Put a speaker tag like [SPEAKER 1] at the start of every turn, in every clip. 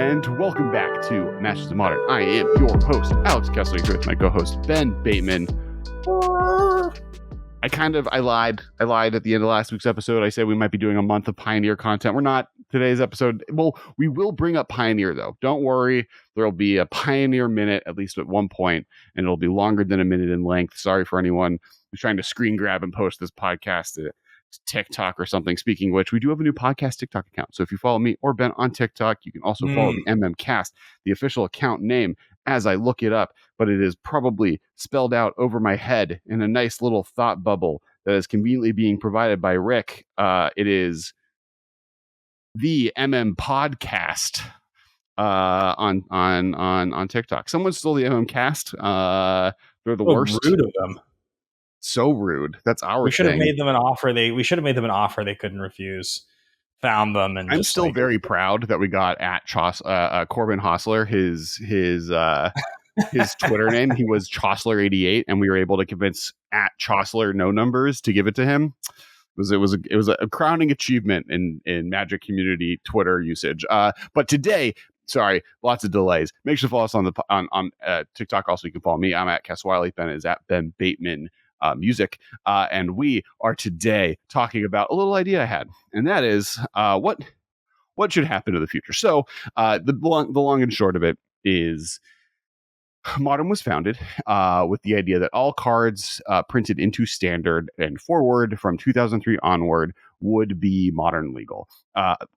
[SPEAKER 1] and welcome back to Masters of Modern. I am your host, Alex Kessler, here with my co-host, Ben Bateman. I lied at the end of last week's episode. I said we might be doing a month of Pioneer content. We're not. Today's episode, well, we will bring up Pioneer, though. Don't worry. There'll be a Pioneer minute, at least at one point, and it'll be longer than a minute in length. Sorry for anyone who's trying to screen grab and post this podcast to TikTok or something. Speaking of which, we do have a new podcast TikTok account. So if you follow me or Ben on TikTok, you can also follow the MMcast, the official account name, as I look it up. But it is probably spelled out over my head in a nice little thought bubble that is conveniently being provided by Rick. It is the Podcast on TikTok. Someone stole the Cast. They're the worst.
[SPEAKER 2] Rude of them.
[SPEAKER 1] So rude. That's our
[SPEAKER 2] We should have
[SPEAKER 1] thing.
[SPEAKER 2] made them an offer. We should have made them an offer they couldn't refuse. Found them, and
[SPEAKER 1] I'm still very proud that we got at Corbin Hostler his Twitter name. He was Chosler88, and we were able to convince at Chosler no numbers to give it to him. It was a crowning achievement in Magic community Twitter usage. But today, sorry, lots of delays. Make sure to follow us on TikTok. Also, you can follow me. I'm at Kess Wiley. Ben is at Ben Bateman Music, and we are today talking about a little idea I had, and that is what should happen to the future. So the long and short of it is, Modern was founded with the idea that all cards printed into Standard and forward from 2003 onward would be Modern legal,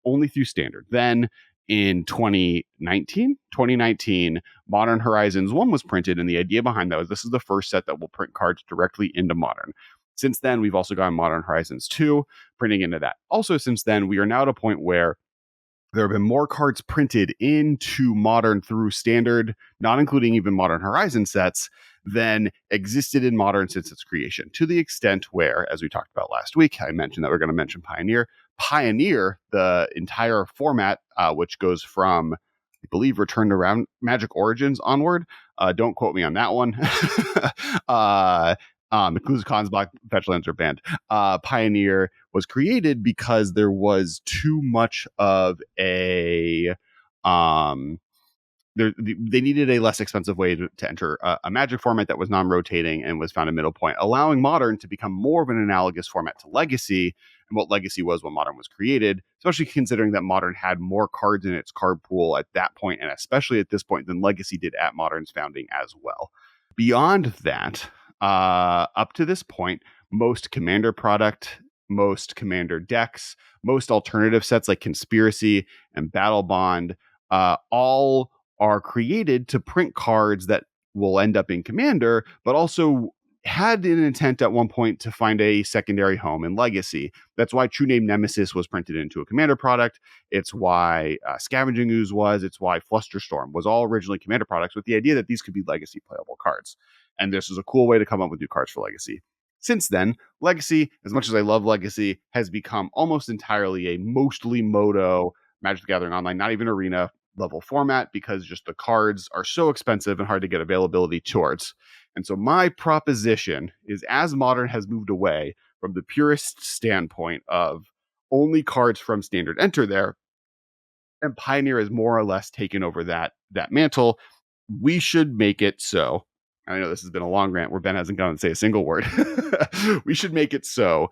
[SPEAKER 1] only through Standard. Then in 2019, Modern Horizons 1 was printed, and the idea behind that was this is the first set that will print cards directly into Modern. Since then, we've also gotten Modern Horizons 2 printing into that. Also, since then, we are now at a point where there have been more cards printed into Modern through Standard, not including even Modern Horizon sets, than existed in Modern since its creation. To the extent where, as we talked about last week, I mentioned that we're going to mention Pioneer. Pioneer, the entire format, which goes from, I believe, Return to Magic Origins onward. Don't quote me on that one. Includes cons, block, fetch lands are banned. Pioneer was created because there was too much of a they needed a less expensive way to enter a Magic format that was non-rotating and was found a middle point, allowing Modern to become more of an analogous format to Legacy, and what Legacy was when Modern was created, especially considering that Modern had more cards in its card pool at that point, and especially at this point, than Legacy did at Modern's founding as well. Beyond that, up to this point, most Commander product, most Commander decks, most alternative sets like Conspiracy and Battle Bond, all are created to print cards that will end up in Commander, but also had an intent at one point to find a secondary home in Legacy. That's why True Name Nemesis was printed into a Commander product. It's why Scavenging Ooze was. It's why Flusterstorm was all originally Commander products, with the idea that these could be Legacy playable cards. And this is a cool way to come up with new cards for Legacy. Since then, Legacy, as much as I love Legacy, has become almost entirely a mostly Moto Magic the Gathering Online, not even Arena level format, because just the cards are so expensive and hard to get availability towards. And so my proposition is, as Modern has moved away from the purist standpoint of only cards from Standard enter there, and Pioneer has more or less taken over that mantle, we should make it so. I know this has been a long rant where Ben hasn't gone and say a single word. We should make it so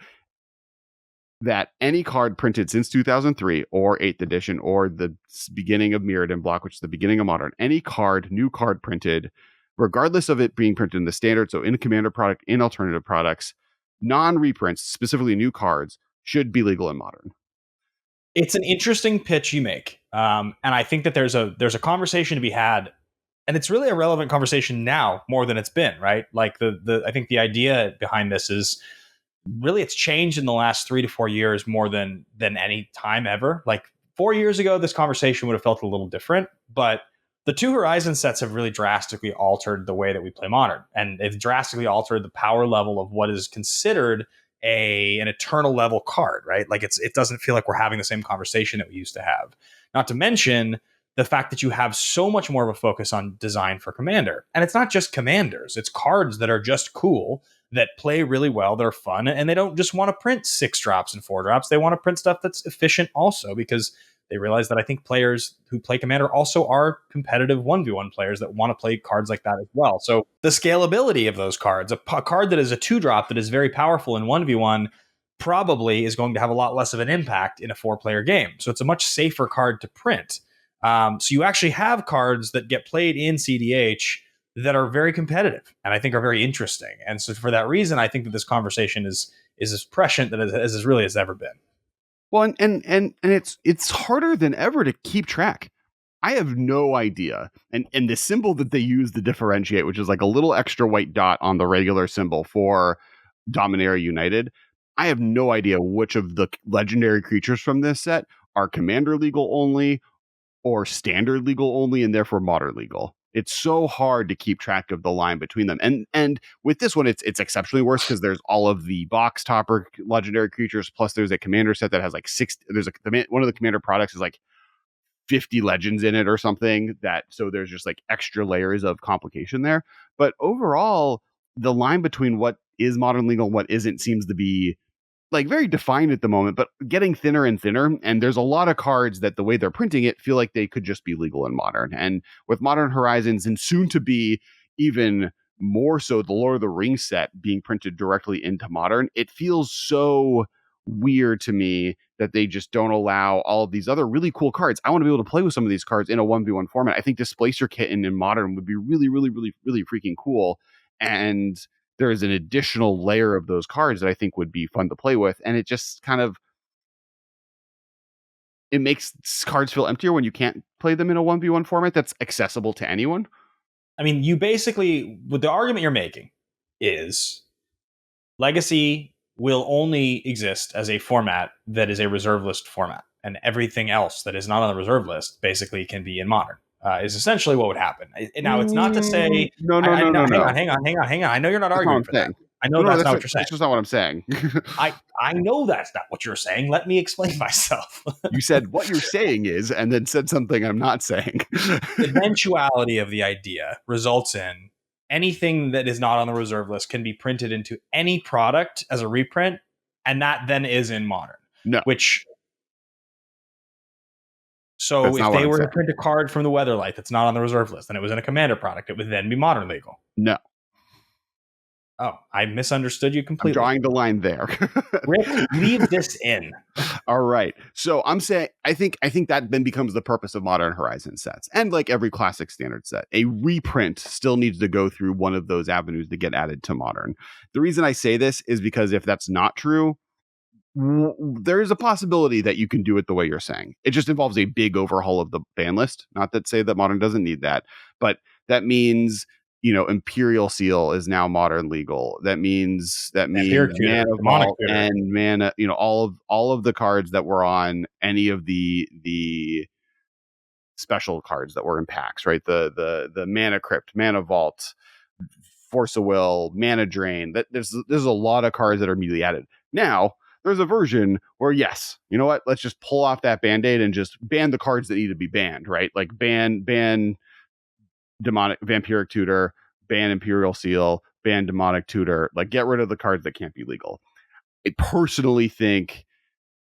[SPEAKER 1] that any card printed since 2003 or 8th edition or the beginning of Mirrodin block, which is the beginning of Modern, any new card printed, regardless of it being printed in the Standard, so in a Commander product, in alternative products, non-reprints, specifically new cards, should be legal in Modern.
[SPEAKER 2] It's an interesting pitch you make, and I think that there's a conversation to be had, and it's really a relevant conversation now more than it's been, right? Like I think the idea behind this is really it's changed in the last 3 to 4 years more than any time ever. Like 4 years ago, this conversation would have felt a little different, but the two Horizon sets have really drastically altered the way that we play Modern, and it's drastically altered the power level of what is considered an eternal level card, right? Like it doesn't feel like we're having the same conversation that we used to have. Not to mention the fact that you have so much more of a focus on design for Commander. And it's not just Commanders, it's cards that are just cool, that play really well, that are fun, and they don't just want to print 6 drops and 4 drops. They want to print stuff that's efficient also, because They realized that I think players who play Commander also are competitive 1v1 players that want to play cards like that as well. So the scalability of those cards, a card that is a 2-drop that is very powerful in 1v1 probably is going to have a lot less of an impact in a 4-player game. So it's a much safer card to print. So you actually have cards that get played in CDH that are very competitive and I think are very interesting. And so for that reason, I think that this conversation is as prescient as it really has ever been.
[SPEAKER 1] Well, and it's harder than ever to keep track. I have no idea. And the symbol that they use to differentiate, which is like a little extra white dot on the regular symbol for Dominaria United, I have no idea which of the legendary creatures from this set are commander legal only or standard legal only and therefore modern legal. It's so hard to keep track of the line between them. And with this one, it's exceptionally worse because there's all of the box topper legendary creatures, plus there's a commander set that has like 6. One of the commander products is like 50 legends in it or something, so there's just like extra layers of complication there. But overall, the line between what is modern legal and what isn't seems to be like very defined at the moment, but getting thinner and thinner. And there's a lot of cards that the way they're printing it feel like they could just be legal in modern. And with Modern Horizons and soon to be even more so the Lord of the Rings set being printed directly into modern, it feels so weird to me that they just don't allow all of these other really cool cards. I want to be able to play with some of these cards in a 1v1 format. I think Displacer Kitten in modern would be really, really, really, really freaking cool. And there is an additional layer of those cards that I think would be fun to play with. And it just kind of, it makes cards feel emptier when you can't play them in a 1v1 format that's accessible to anyone.
[SPEAKER 2] I mean, you basically, with the argument you're making is Legacy will only exist as a format that is a reserve list format, and everything else that is not on the reserve list basically can be in modern. Is essentially what would happen. Now, it's not to say
[SPEAKER 1] no.
[SPEAKER 2] Hang on. I know you're not arguing for that. I know that's not what you're saying.
[SPEAKER 1] That's just not what I'm saying.
[SPEAKER 2] I know that's not what you're saying. Let me explain myself.
[SPEAKER 1] You said what you're saying is, and then said something I'm not saying.
[SPEAKER 2] The eventuality of the idea results in anything that is not on the reserve list can be printed into any product as a reprint, and that then is in modern.
[SPEAKER 1] No.
[SPEAKER 2] So if they were to print a card from the Weatherlight that's not on the reserve list and it was in a commander product, it would then be modern legal.
[SPEAKER 1] No.
[SPEAKER 2] Oh, I misunderstood you completely.
[SPEAKER 1] I'm drawing the line there.
[SPEAKER 2] Rick, leave this in.
[SPEAKER 1] All right. So I'm saying I think that then becomes the purpose of Modern Horizon sets. And like every classic standard set, a reprint still needs to go through one of those avenues to get added to modern. The reason I say this is because if that's not true, there is a possibility that you can do it the way you're saying. It just involves a big overhaul of the ban list. Not that say that modern doesn't need that, but that means, Imperial Seal is now modern legal. That means Mana Vault and Mana, all of the cards that were on any of the special cards that were in packs, right? The Mana Crypt, Mana Vault, Force of Will, Mana Drain. That there's a lot of cards that are immediately added. Now, there's a version where, yes, you know what? Let's just pull off that Band-Aid and just ban the cards that need to be banned, right? Like ban Demonic Vampiric Tutor, ban Imperial Seal, ban Demonic Tutor, like get rid of the cards that can't be legal. I personally think,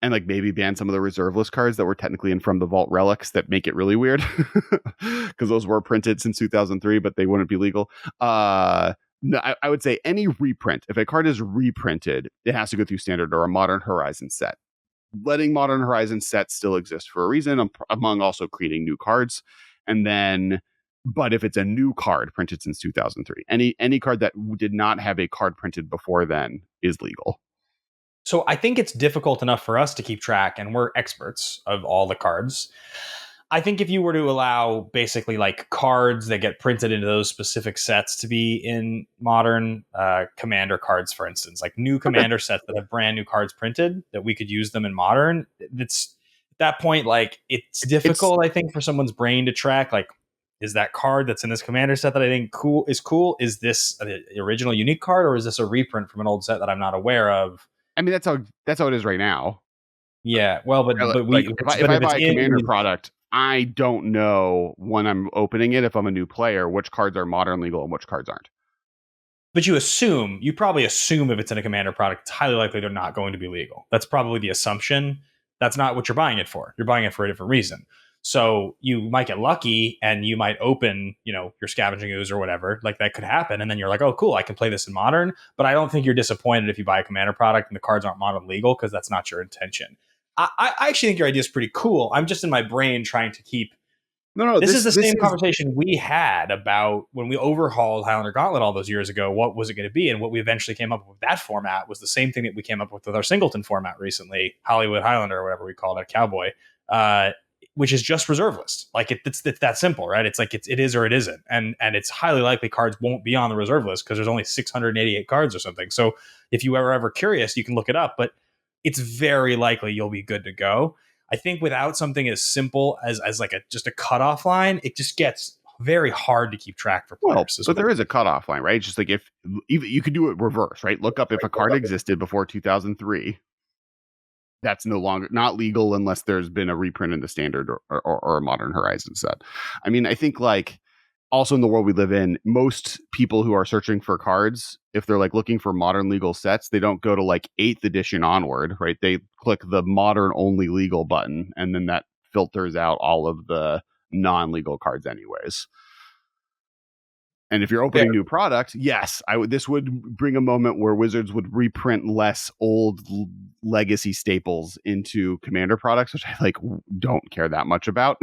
[SPEAKER 1] and like maybe ban some of the reserve list cards that were technically in From the Vault relics that make it really weird because those were printed since 2003, but they wouldn't be legal. No, I would say any reprint, if a card is reprinted, it has to go through standard or a Modern Horizon set. Letting Modern Horizon sets still exist for a reason, among also creating new cards. And then, but if it's a new card printed since 2003, any card that did not have a card printed before then is legal.
[SPEAKER 2] So I think it's difficult enough for us to keep track, and we're experts of all the cards. I think if you were to allow basically like cards that get printed into those specific sets to be in modern, commander cards, for instance, like new commander sets that have brand new cards printed, that we could use them in modern. It's at that point, like it's difficult, I think, for someone's brain to track. Like, is that card that's in this commander set that I think is cool? Is this an original unique card, or is this a reprint from an old set that I'm not aware of?
[SPEAKER 1] I mean, that's how it is right now.
[SPEAKER 2] Yeah, well, but
[SPEAKER 1] if I buy a commander product, I don't know when I'm opening it, if I'm a new player, which cards are modern legal and which cards aren't.
[SPEAKER 2] But you probably assume if it's in a commander product, it's highly likely they're not going to be legal. That's probably the assumption That's not what you're buying it for. You're buying it for a different reason. So you might get lucky and you might open, your scavenging ooze or whatever. Like that could happen. And then you're like, oh, cool, I can play this in modern. But I don't think you're disappointed if you buy a commander product and the cards aren't modern legal, because that's not your intention. I actually think your idea is pretty cool. I'm just in my brain trying to keep.
[SPEAKER 1] No,
[SPEAKER 2] this is the same conversation we had about when we overhauled Highlander Gauntlet all those years ago. What was it going to be? And what we eventually came up with that format was the same thing that we came up with our Singleton format recently, Hollywood Highlander or whatever we called it, Cowboy, which is just reserve list. Like it's that simple, right? It's like it is or it isn't. And it's highly likely cards won't be on the reserve list because there's only 688 cards or something. So if you are ever curious, you can look it up, but it's very likely you'll be good to go. I think without something as simple as like just a cutoff line, it just gets very hard to keep track for players.
[SPEAKER 1] But there is a cutoff line, right? It's just like if you could do it reverse, right? Look up if a card existed before 2003. That's no longer not legal unless there's been a reprint in the standard or a modern horizon set. I mean, I think like also in the world we live in, most people who are searching for cards, if they're like looking for modern legal sets, they don't go to like 8th edition onward, right? They click the modern only legal button, and then that filters out all of the non-legal cards anyways. And if you're opening new product, yes, this would bring a moment where Wizards would reprint less old legacy staples into Commander products, which I like don't care that much about.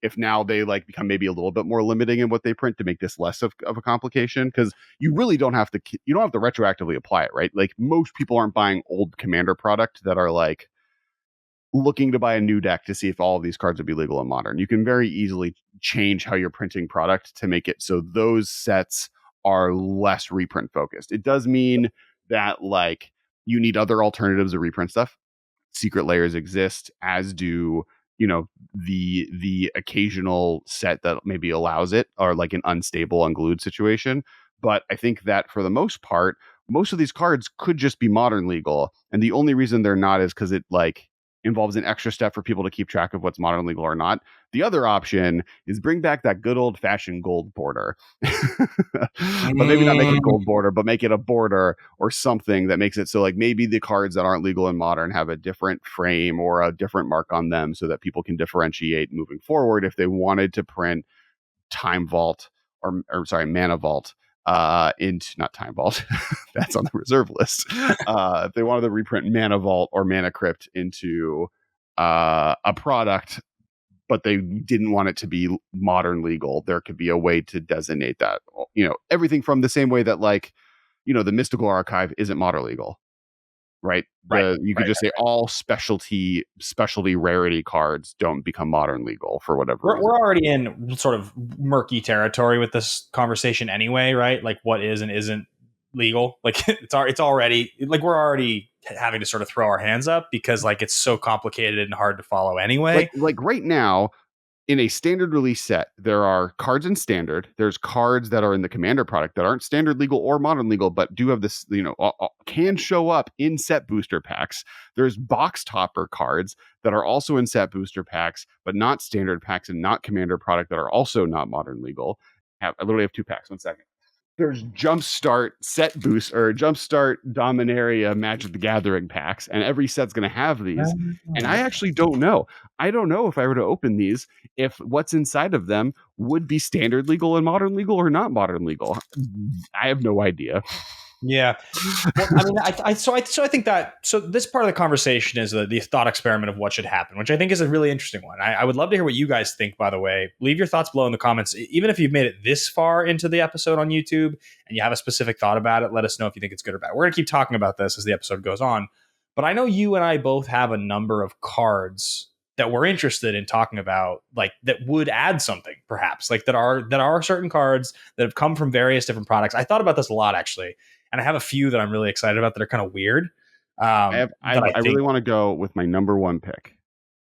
[SPEAKER 1] If now they like become maybe a little bit more limiting in what they print to make this less of a complication, because you really don't have to retroactively apply it, right? Like most people aren't buying old Commander product that are like looking to buy a new deck to see if all of these cards would be legal in modern. You can very easily change how you're printing product to make it so those sets are less reprint focused. It does mean that like you need other alternatives to reprint stuff. Secret layers exist, as do the occasional set that maybe allows it, or like an unstable unglued situation. But I think that for the most part, most of these cards could just be modern legal, and the only reason they're not is because it like involves an extra step for people to keep track of what's modern legal or not. The other option is bring back that good old fashioned gold border, but maybe not make it gold border, but make it a border or something that makes it so like maybe the cards that aren't legal in modern have a different frame or a different mark on them so that people can differentiate moving forward if they wanted to print Time Vault or Mana Vault into not Time Vault that's on the reserve list. If they wanted to reprint Mana Vault or Mana Crypt into a product, but they didn't want it to be modern legal, there could be a way to designate that. Everything from the same way that like the Mystical Archive isn't modern legal, right? You could just say all specialty rarity cards don't become modern legal for whatever reason.
[SPEAKER 2] We're already in sort of murky territory with this conversation anyway, right? Like what is and isn't legal. Like it's already like we're already having to sort of throw our hands up because like it's so complicated and hard to follow anyway.
[SPEAKER 1] Like right now, in a standard release set, there are cards in standard. There's cards that are in the Commander product that aren't standard legal or modern legal, but do have this, can show up in set booster packs. There's box topper cards that are also in set booster packs, but not standard packs and not Commander product that are also not modern legal. I literally have 2 packs. 1 second. There's Jumpstart set boost or Jumpstart Dominaria Magic the Gathering packs, and every set's going to have these. And I actually don't know. I don't know if I were to open these, if what's inside of them would be standard legal and modern legal or not modern legal. I have no idea.
[SPEAKER 2] Yeah. Well, I mean, I think that this part of the conversation is the thought experiment of what should happen, which I think is a really interesting one. I would love to hear what you guys think, by the way. Leave your thoughts below in the comments. Even if you've made it this far into the episode on YouTube and you have a specific thought about it, let us know if you think it's good or bad. We're going to keep talking about this as the episode goes on. But I know you and I both have a number of cards that we're interested in talking about, like that would add something, perhaps, like that are certain cards that have come from various different products. I thought about this a lot, actually. And I have a few that I'm really excited about that are kind of weird.
[SPEAKER 1] I really want to go with my number 1 pick.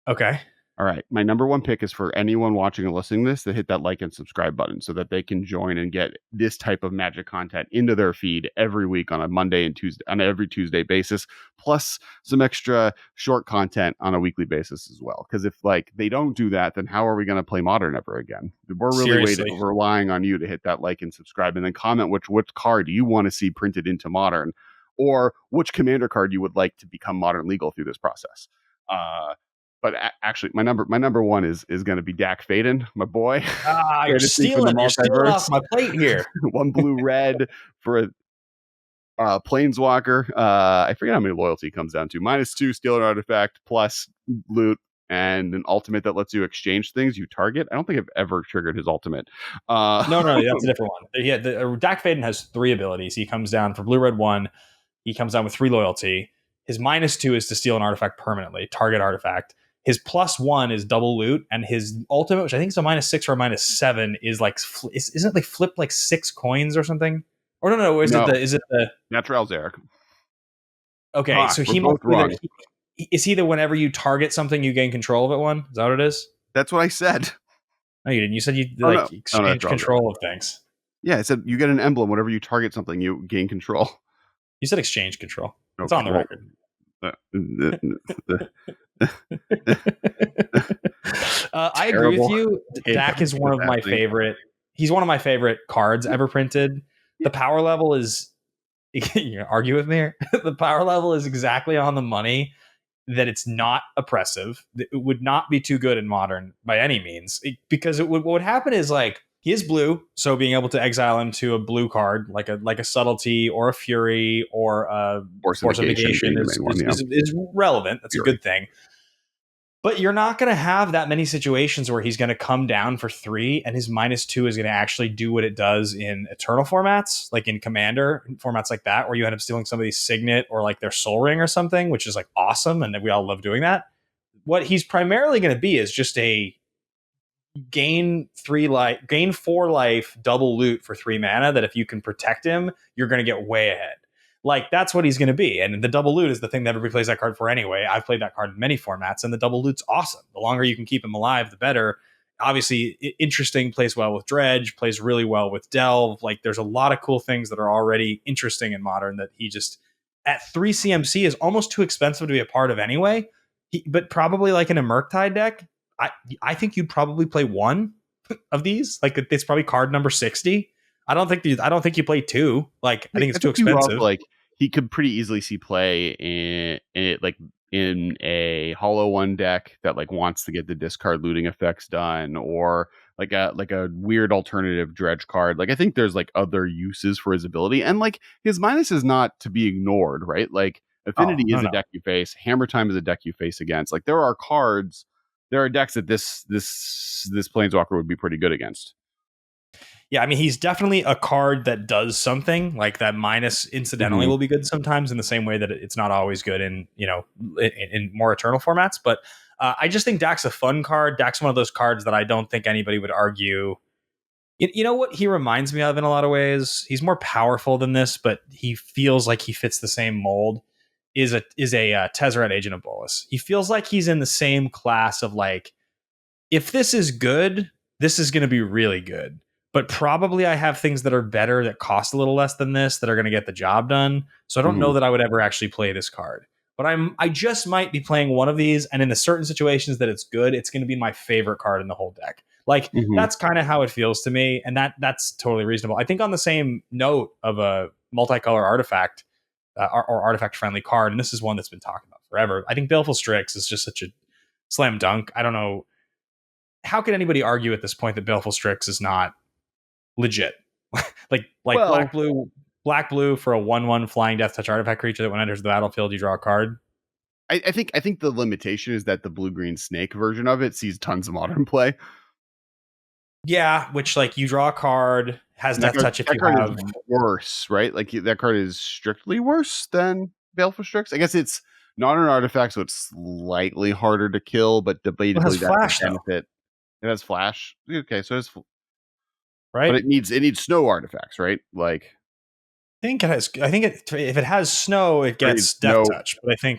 [SPEAKER 2] Okay.
[SPEAKER 1] All right. My number 1 pick is for anyone watching and listening to this to hit that like and subscribe button so that they can join and get this type of Magic content into their feed every week on a Monday and Tuesday, on every Tuesday basis, plus some extra short content on a weekly basis as well. Because if like they don't do that, then how are we going to play Modern ever again? We're really relying on you to hit that like and subscribe, and then comment which card you want to see printed into Modern or which commander card you would like to become modern legal through this process. But actually, my number one is going to be Dak Faden, my boy.
[SPEAKER 2] You're stealing off my plate here.
[SPEAKER 1] 1 blue red for a planeswalker. I forget how many loyalty comes down to. -2 steal an artifact plus loot, and an ultimate that lets you exchange things you target. I don't think I've ever triggered his ultimate.
[SPEAKER 2] No, that's a different one. Yeah, Dak Faden has 3 abilities. He comes down for blue red 1. He comes down with 3 loyalty. His -2 is to steal an artifact permanently, target artifact. His +1 is double loot, and his ultimate, which I think is a -6 or a -7, is like isn't it like flip like 6 coins or something? Or no, is it the
[SPEAKER 1] Natural Zarek?
[SPEAKER 2] Okay, so he must be is he the whenever you target something you gain control of it one? Is that what it is?
[SPEAKER 1] That's what I said.
[SPEAKER 2] No, you didn't. You said you exchange control of things.
[SPEAKER 1] Yeah, I said you get an emblem whenever you target something, you gain control.
[SPEAKER 2] You said exchange control. It's on the record. I agree with you. Dak is one of my favorite. He's one of my favorite cards ever printed. The power level is. You argue with me here? The power level is exactly on the money. That it's not oppressive. It would not be too good in modern by any means, because what would happen is like he is blue, so being able to exile him to a blue card like a subtlety or a fury or a force of negation is relevant. That's fury. A good thing. But you're not going to have that many situations where he's going to come down for 3 and his -2 is going to actually do what it does in Eternal formats, like in Commander formats like that, where you end up stealing somebody's signet or like their soul ring or something, which is like awesome. And we all love doing that. What he's primarily going to be is just a gain 4 life, double loot for 3 mana that if you can protect him, you're going to get way ahead. Like, that's what he's going to be. And the double loot is the thing that everybody plays that card for anyway. I've played that card in many formats, and the double loot's awesome. The longer you can keep him alive, the better. Obviously, interesting, plays well with Dredge, plays really well with Delve. Like, there's a lot of cool things that are already interesting in Modern that he just, at 3 CMC, is almost too expensive to be a part of anyway. But probably like in a Murktide deck, I think you'd probably play 1 of these. Like, it's probably card number 60. I don't think you play 2. Like, I think it's too expensive.
[SPEAKER 1] Like, he could pretty easily see play in a Hollow 1 deck that like wants to get the discard looting effects done, or like a weird alternative Dredge card. Like, I think there's like other uses for his ability, and like his minus is not to be ignored, right? Like, Affinity is a deck you face, Hammer Time is a deck you face against. Like, there are decks that this Planeswalker would be pretty good against.
[SPEAKER 2] Yeah, I mean, he's definitely a card that does something. Like, that minus incidentally will be good sometimes, in the same way that it's not always good in more Eternal formats. But I just think Dak's a fun card. Dak's one of those cards that I don't think anybody would argue. You know what he reminds me of in a lot of ways? He's more powerful than this, but he feels like he fits the same mold. Is a Tezzeret Agent of Bolas. He feels like he's in the same class of like, if this is good, this is going to be really good. But probably I have things that are better that cost a little less than this that are going to get the job done. So I don't know that I would ever actually play this card. But I just might be playing one of these, and in the certain situations that it's good, it's going to be my favorite card in the whole deck. Like, that's kind of how it feels to me, and that's totally reasonable. I think on the same note of a multicolor artifact or artifact-friendly card, and this is one that's been talked about forever, I think Baleful Strix is just such a slam dunk. I don't know. How can anybody argue at this point that Baleful Strix is not legit? like black blue for a 1/1 flying death touch artifact creature that when it enters the battlefield you draw a card.
[SPEAKER 1] I think the limitation is that the blue green snake version of it sees tons of modern play. Yeah,
[SPEAKER 2] which like you draw a card, has death touch if you have
[SPEAKER 1] worse, right? Like that card is strictly worse than Baleful Strix. I guess it's not an artifact, so it's slightly harder to kill, but debatably
[SPEAKER 2] that's flash,
[SPEAKER 1] a benefit. It has flash. Okay, so it's
[SPEAKER 2] right,
[SPEAKER 1] but it needs snow artifacts, right? Like,
[SPEAKER 2] if it has snow, it gets death touch. But I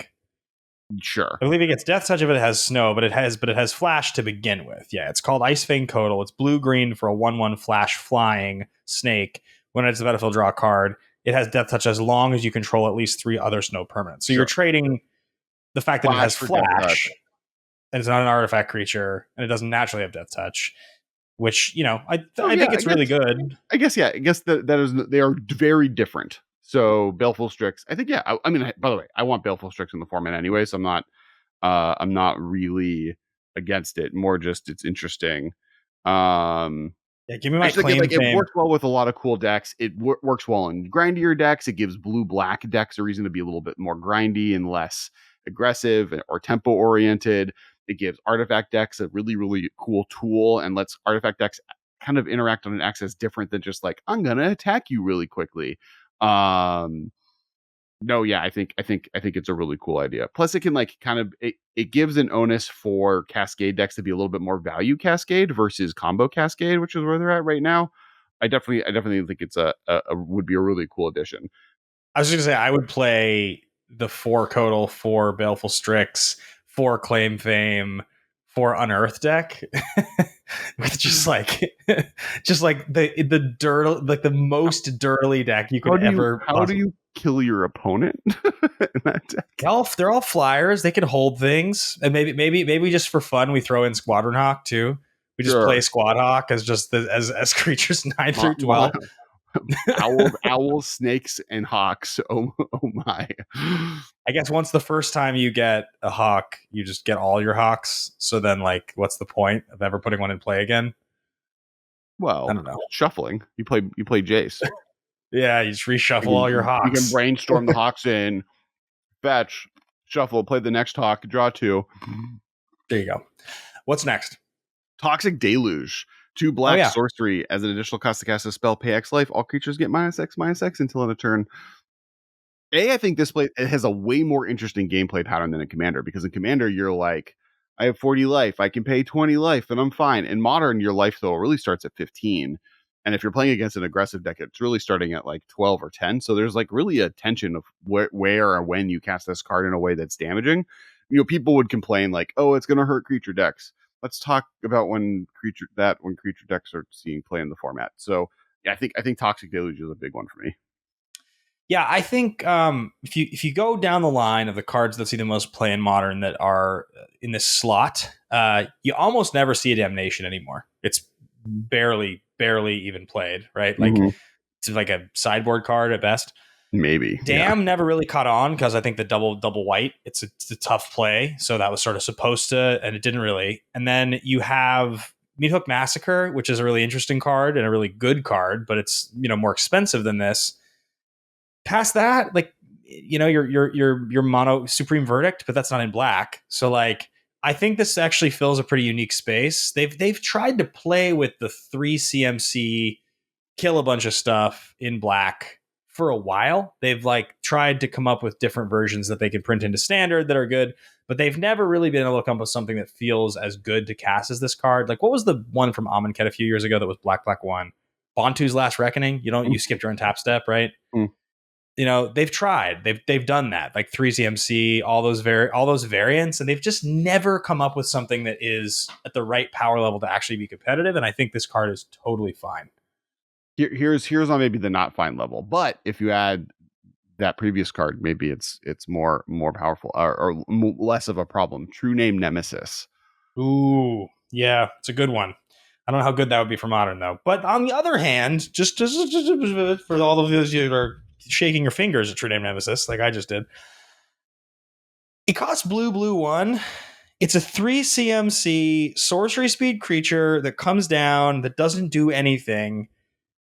[SPEAKER 2] believe it gets death touch if it has snow, but it has flash to begin with. Yeah, it's called Icefang Codal. It's blue green for a 1/1 flash flying snake. When it's the battlefield, draw a card. It has death touch as long as you control at least 3 other snow permanents. So you're trading the fact that it has flash, and it's not an artifact creature, and it doesn't naturally have death touch. Which, I think it's really good.
[SPEAKER 1] I guess that is, they are very different. So Baleful Strix, I think, yeah. I mean, by the way, I want Baleful Strix in the format anyway, so I'm not really against it. More just it's interesting.
[SPEAKER 2] Yeah, give me
[SPEAKER 1] I
[SPEAKER 2] my
[SPEAKER 1] just think
[SPEAKER 2] claim
[SPEAKER 1] it
[SPEAKER 2] fame.
[SPEAKER 1] works well with a lot of cool decks. It works well in grindier decks. It gives blue-black decks a reason to be a little bit more grindy and less aggressive or tempo oriented. It gives artifact decks a really, really cool tool and lets artifact decks kind of interact on an axis different than just like, I'm gonna attack you really quickly. No, yeah, I think it's a really cool idea. Plus, it can like kind of it gives an onus for Cascade decks to be a little bit more value Cascade versus combo Cascade, which is where they're at right now. I definitely think it's a would be a really cool addition.
[SPEAKER 2] I was just gonna say I would play the 4 Codal, 4 Baleful Strix, 4 Claim Fame, 4 Unearth deck with just like the dirt, like the most dirtly deck you could ever.
[SPEAKER 1] How do you kill your opponent in that deck?
[SPEAKER 2] They're all flyers. They can hold things, and maybe just for fun, we throw in Squadron Hawk too. We just play Squad Hawk as just as creatures 9 through 12.
[SPEAKER 1] Owls, snakes, and hawks. Oh my!
[SPEAKER 2] I guess once the first time you get a hawk, you just get all your hawks. So then, like, what's the point of ever putting one in play again?
[SPEAKER 1] Well,
[SPEAKER 2] I don't know.
[SPEAKER 1] Shuffling. You play Jace.
[SPEAKER 2] Yeah, you just reshuffle all your hawks.
[SPEAKER 1] You can brainstorm the hawks in, fetch, shuffle, play the next hawk, draw 2.
[SPEAKER 2] There you go. What's next?
[SPEAKER 1] Toxic Deluge. 2 black sorcery as an additional cost to cast a spell, pay X life. All creatures get -X until end of turn. I think this play it has a way more interesting gameplay pattern than in Commander, because in Commander you're like, I have 40 life, I can pay 20 life, and I'm fine. In Modern, your life though really starts at 15. And if you're playing against an aggressive deck, it's really starting at like 12 or 10. So there's like really a tension of where or when you cast this card in a way that's damaging. You know, people would complain like, oh, it's going to hurt creature decks. Let's talk about when creature decks are seeing play in the format. So yeah, I think Toxic Deluge is a big one for me.
[SPEAKER 2] Yeah, I think if you go down the line of the cards that see the most play in Modern that are in this slot, you almost never see a Damnation anymore. It's barely even played, right? Like it's like a sideboard card at best.
[SPEAKER 1] Maybe.
[SPEAKER 2] Damn never really caught on because I think the double white, it's a tough play. So that was sort of supposed to, and it didn't really. And then you have Meathook Massacre, which is a really interesting card and a really good card, but it's, you know, more expensive than this. Past that, like, you know, your mono Supreme Verdict, but that's not in black. So like, I think this actually fills a pretty unique space. They've tried to play with the 3 CMC, kill a bunch of stuff in black for a while. They've like tried to come up with different versions that they can print into standard that are good, but they've never really been able to come up with something that feels as good to cast as this card. Like, what was the one from Amonkhet a few years ago that was black 1? Bantu's Last Reckoning. You skipped your untap step, right? You know, they've tried. They've done that, like 3 CMC, all those variants, and they've just never come up with something that is at the right power level to actually be competitive. And I think this card is totally fine.
[SPEAKER 1] Here's on maybe the not fine level, but if you add that previous card, maybe it's more powerful or less of a problem. True Name Nemesis.
[SPEAKER 2] Ooh, yeah, it's a good one. I don't know how good that would be for Modern though. But on the other hand, just for all of those who are shaking your fingers at True Name Nemesis, like I just did, it costs blue 1. It's a 3 CMC sorcery speed creature that comes down that doesn't do anything.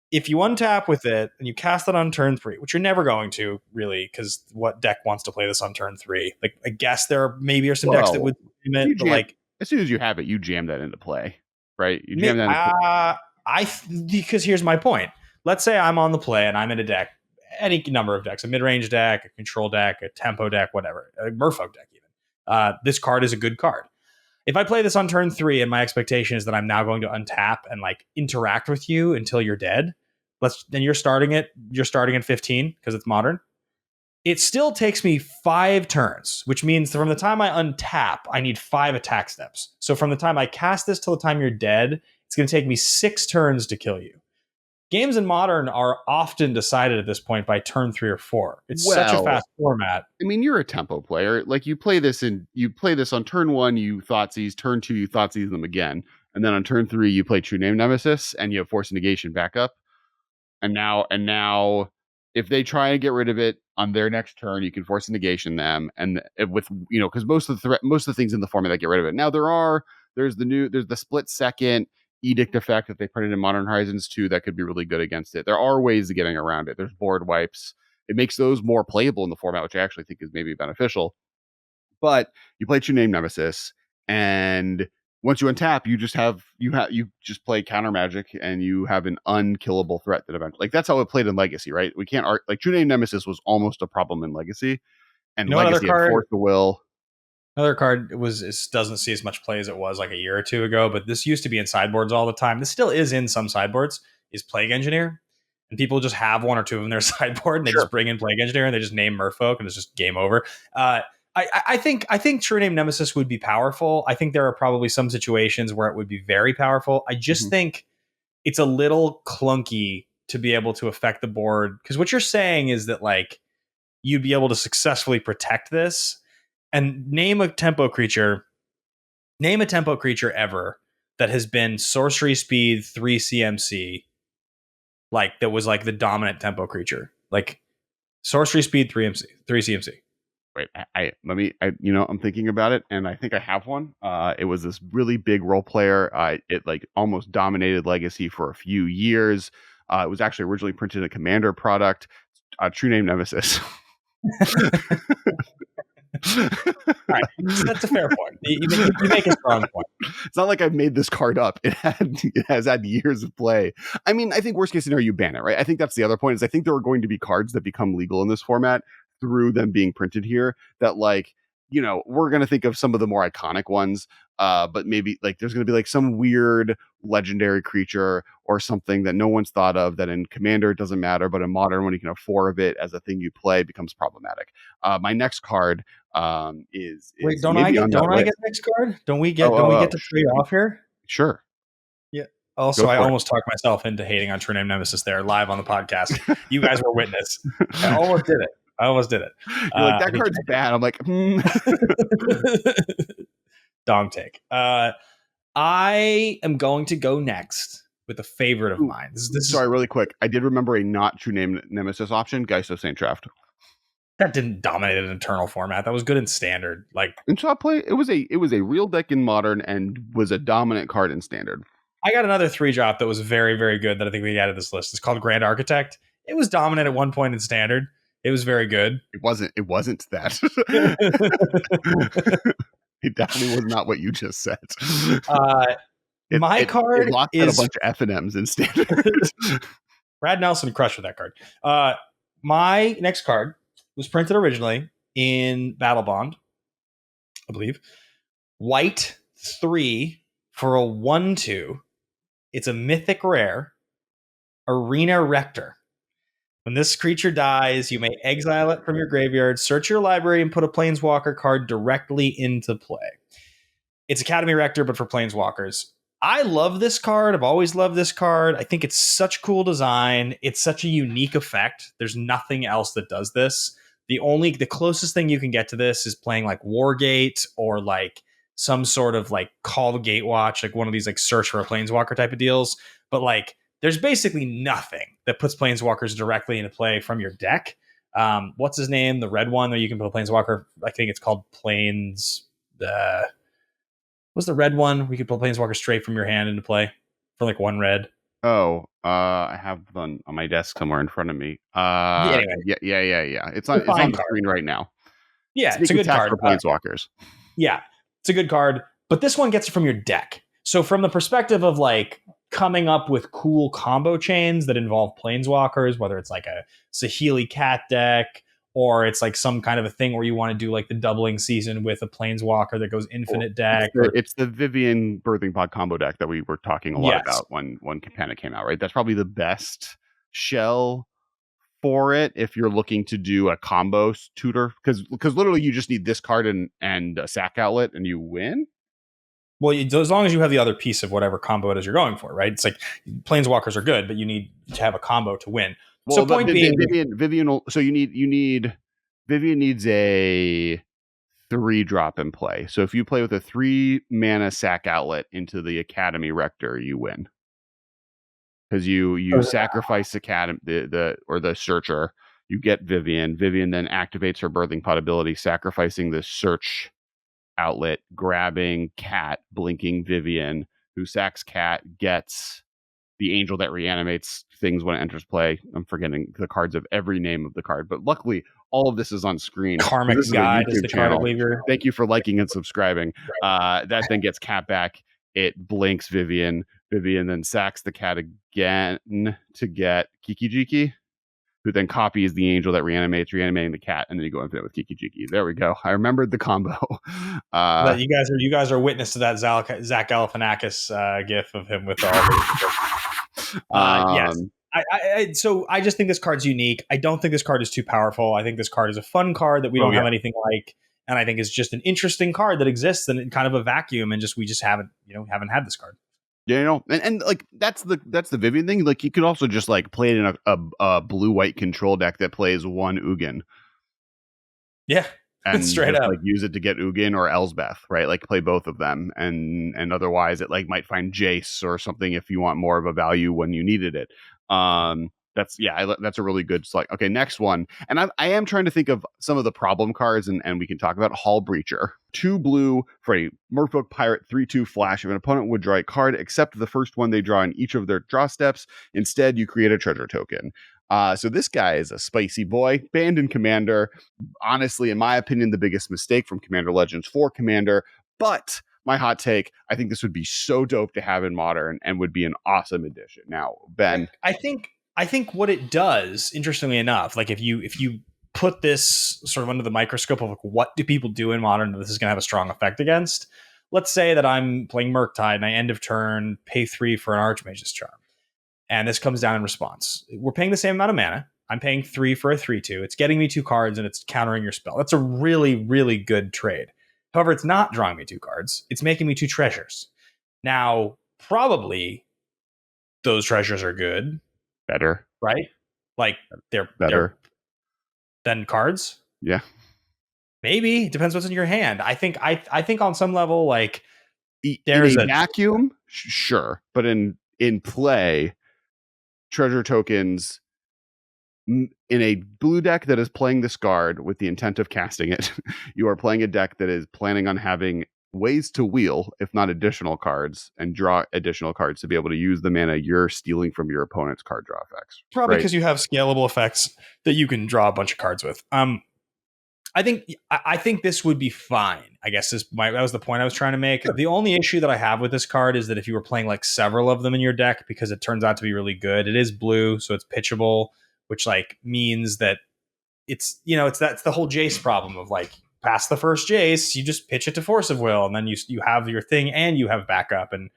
[SPEAKER 2] If you untap with it and you cast it on turn 3, which you're never going to really, because what deck wants to play this on turn 3? Like, I guess there are some decks that would limit, but like
[SPEAKER 1] as soon as you have it, you jam that into play, right? You jam that.
[SPEAKER 2] Because here's my point. Let's say I'm on the play and I'm in a deck, any number of decks, a mid-range deck, a control deck, a tempo deck, whatever, a Merfolk deck even. This card is a good card. If I play this on turn 3 and my expectation is that I'm now going to untap and like interact with you until you're dead, then you're starting at 15 because it's Modern. It still takes me 5 turns, which means from the time I untap, I need 5 attack steps. So from the time I cast this till the time you're dead, it's going to take me 6 turns to kill you. Games in Modern are often decided at this point by turn 3 or 4. It's such a fast format.
[SPEAKER 1] I mean, you're a tempo player. Like you play this on turn 1, you Thoughtseize, turn 2, you Thoughtseize them again. And then on turn 3, you play True Name Nemesis and you have Force Negation backup. And now if they try and get rid of it on their next turn, you can force a negation them, and with because most of the things in the format that get rid of it. Now there's the split second edict effect that they printed in Modern Horizons 2 that could be really good against it. There are ways of getting around it. There's board wipes. It makes those more playable in the format, which I actually think is maybe beneficial. But you play True Name Nemesis, and once you untap, you just play counter magic, and you have an unkillable threat that eventually, that's how it played in Legacy, right? We can't True Name Nemesis was almost a problem in Legacy, and Legacy had Force the Will.
[SPEAKER 2] Another card doesn't see as much play as it was like a year or two ago, but this used to be in sideboards all the time. This still is in some sideboards. Is Plague Engineer, and people just have one or two of them in their sideboard, and they just bring in Plague Engineer, and they just name Merfolk, and it's just game over. I think True Name Nemesis would be powerful. I think there are probably some situations where it would be very powerful. I just think it's a little clunky to be able to affect the board, because what you're saying is that like you'd be able to successfully protect this. And name a tempo creature ever that has been sorcery speed 3 CMC, like that was like the dominant tempo creature, like sorcery speed 3 CMC.
[SPEAKER 1] Wait, I'm thinking about it, and I think I have one. It was this really big role player. It like almost dominated Legacy for a few years. It was actually originally printed in a Commander product. True Name Nemesis.
[SPEAKER 2] All right, that's a fair point. You make a strong point.
[SPEAKER 1] It's not like I've made this card up. It has had years of play. I mean, I think worst case scenario, you ban it, right? I think that's the other point. Is I think there are going to be cards that become legal in this format through them being printed here. That we're going to think of some of the more iconic ones, but maybe like there's going to be like some weird legendary creature or something that no one's thought of that in Commander it doesn't matter, but in Modern, when you can have 4 of it as a thing you play, becomes problematic. My next card is
[SPEAKER 2] wait, don't I get next card? Don't we get to trade off here?
[SPEAKER 1] Sure.
[SPEAKER 2] Yeah. Also, I almost talked myself into hating on True Name Nemesis there live on the podcast. You guys were witness. I almost did it.
[SPEAKER 1] You're like, that card's bad. I'm like,
[SPEAKER 2] Dong take. I am going to go next with a favorite of mine.
[SPEAKER 1] Sorry, really quick. I did remember a not True Name Nemesis option, Geist of St. Traft.
[SPEAKER 2] That didn't dominate an Eternal format. That was good in Standard. Like
[SPEAKER 1] in shot play, it was a real deck in Modern and was a dominant card in Standard.
[SPEAKER 2] I got another 3-drop that was very, very good that I think we added to this list. It's called Grand Architect. It was dominant at one point in Standard. It was very good.
[SPEAKER 1] It wasn't that. It definitely was not what you just said.
[SPEAKER 2] My card
[SPEAKER 1] locked out a bunch of F&Ms in Standard.
[SPEAKER 2] Brad Nelson crushed with that card. My next card was printed originally in Battle Bond, I believe. White 3 for a 1/2. It's a mythic rare, Arena Rector. When this creature dies, you may exile it from your graveyard, search your library, and put a Planeswalker card directly into play. It's Academy Rector, but for Planeswalkers. I love this card. I've always loved this card. I think it's such cool design. It's such a unique effect. There's nothing else that does this. The closest thing you can get to this is playing like Wargate or like some sort of like Call the Gatewatch, like one of these like search for a Planeswalker type of deals. But like there's basically nothing that puts Planeswalkers directly into play from your deck. What's his name? The red one that you can put a Planeswalker. I think it's called Planes. What's the red one? We could put Planeswalker straight from your hand into play for like 1 red.
[SPEAKER 1] I have one on my desk somewhere in front of me. Yeah. It's on the screen right now.
[SPEAKER 2] Yeah, it's a good card
[SPEAKER 1] for Planeswalkers.
[SPEAKER 2] Yeah, it's a good card, but this one gets it from your deck. So from the perspective of like coming up with cool combo chains that involve Planeswalkers, whether it's like a Saheeli Cat deck or it's like some kind of a thing where you want to do like the doubling season with a Planeswalker that goes infinite deck.
[SPEAKER 1] It's the Vivian Birthing Pod combo deck that we were talking a lot about when Campana came out, right? That's probably the best shell for it if you're looking to do a combo tutor, because literally you just need this card and a sack outlet and you win.
[SPEAKER 2] Well, as long as you have the other piece of whatever combo it is you're going for, right? It's like Planeswalkers are good, but you need to have a combo to win.
[SPEAKER 1] Well, so point being, Vivian. So Vivian needs a 3-drop in play. So if you play with a 3 mana sack outlet into the Academy Rector, you win because you sacrifice Academy the Searcher You get Vivian. Vivian then activates her birthing pod ability, sacrificing this search outlet, grabbing Cat, blinking Vivian, who sacks Cat, gets the angel that reanimates things when it enters play. I'm forgetting the cards of every name of the card, but luckily all of this is on screen.
[SPEAKER 2] Karmic
[SPEAKER 1] This
[SPEAKER 2] Guide
[SPEAKER 1] is
[SPEAKER 2] is
[SPEAKER 1] a YouTube
[SPEAKER 2] the card, I
[SPEAKER 1] channel.
[SPEAKER 2] believe.
[SPEAKER 1] Thank you for liking and subscribing. That then gets Cat back. It blinks Vivian. Vivian then sacks the Cat again to get Kiki Jiki, who then copies the angel that reanimating the Cat, and then you go infinite with Kiki Jiki. There we go. I remembered the combo.
[SPEAKER 2] You guys are witness to that Zach Galifianakis gif of him with all the yes. So I just think this card's unique. I don't think this card is too powerful. I think this card is a fun card that we don't have anything like, and I think it's just an interesting card that exists in kind of a vacuum, and we just haven't had this card.
[SPEAKER 1] Yeah, and like that's the Vivian thing. Like you could also just like play it in a blue-white control deck that plays one Ugin.
[SPEAKER 2] Yeah,
[SPEAKER 1] and
[SPEAKER 2] straight
[SPEAKER 1] just,
[SPEAKER 2] up,
[SPEAKER 1] like use it to get Ugin or Elsbeth, right? Like play both of them, and otherwise it like might find Jace or something if you want more of a value when you needed it. That's a really good select. Okay, next one, and I am trying to think of some of the problem cards, and we can talk about Hall Breacher. 2 blue for a Merfolk Pirate 3/2 flash. If an opponent would draw a card, except the first one they draw in each of their draw steps, instead you create a treasure token. So this guy is a spicy boy, banned in Commander. Honestly, in my opinion, the biggest mistake from Commander Legends for Commander. But my hot take, I think this would be so dope to have in Modern and would be an awesome addition. Now, Ben,
[SPEAKER 2] I think what it does, interestingly enough, like if you put this sort of under the microscope of like, what do people do in Modern that this is going to have a strong effect against? Let's say that I'm playing Murktide and I end of turn pay 3 for an Archmage's Charm. And this comes down in response. We're paying the same amount of mana. I'm paying 3 for a 3/2. It's getting me 2 cards and it's countering your spell. That's a really, really good trade. However, it's not drawing me 2 cards. It's making me 2 treasures. Now, probably those treasures are good.
[SPEAKER 1] Better.
[SPEAKER 2] Right? Like they're
[SPEAKER 1] better
[SPEAKER 2] than cards?
[SPEAKER 1] Yeah.
[SPEAKER 2] Maybe. It depends what's in your hand. I think on some level, like
[SPEAKER 1] there's a vacuum, sure. But in play, treasure tokens in a blue deck that is playing this card with the intent of casting it, you are playing a deck that is planning on having ways to wheel, if not additional cards, and draw additional cards to be able to use the mana you're stealing from your opponent's card draw effects.
[SPEAKER 2] Probably because you have scalable effects that you can draw a bunch of cards with. I think this would be fine, I guess that was the point I was trying to make. The only issue that I have with this card is that if you were playing like several of them in your deck, because it turns out to be really good, it is blue, so it's pitchable, which like means that it's that's the whole Jace problem of like past the first Jace, you just pitch it to Force of Will, and then you have your thing and you have backup. And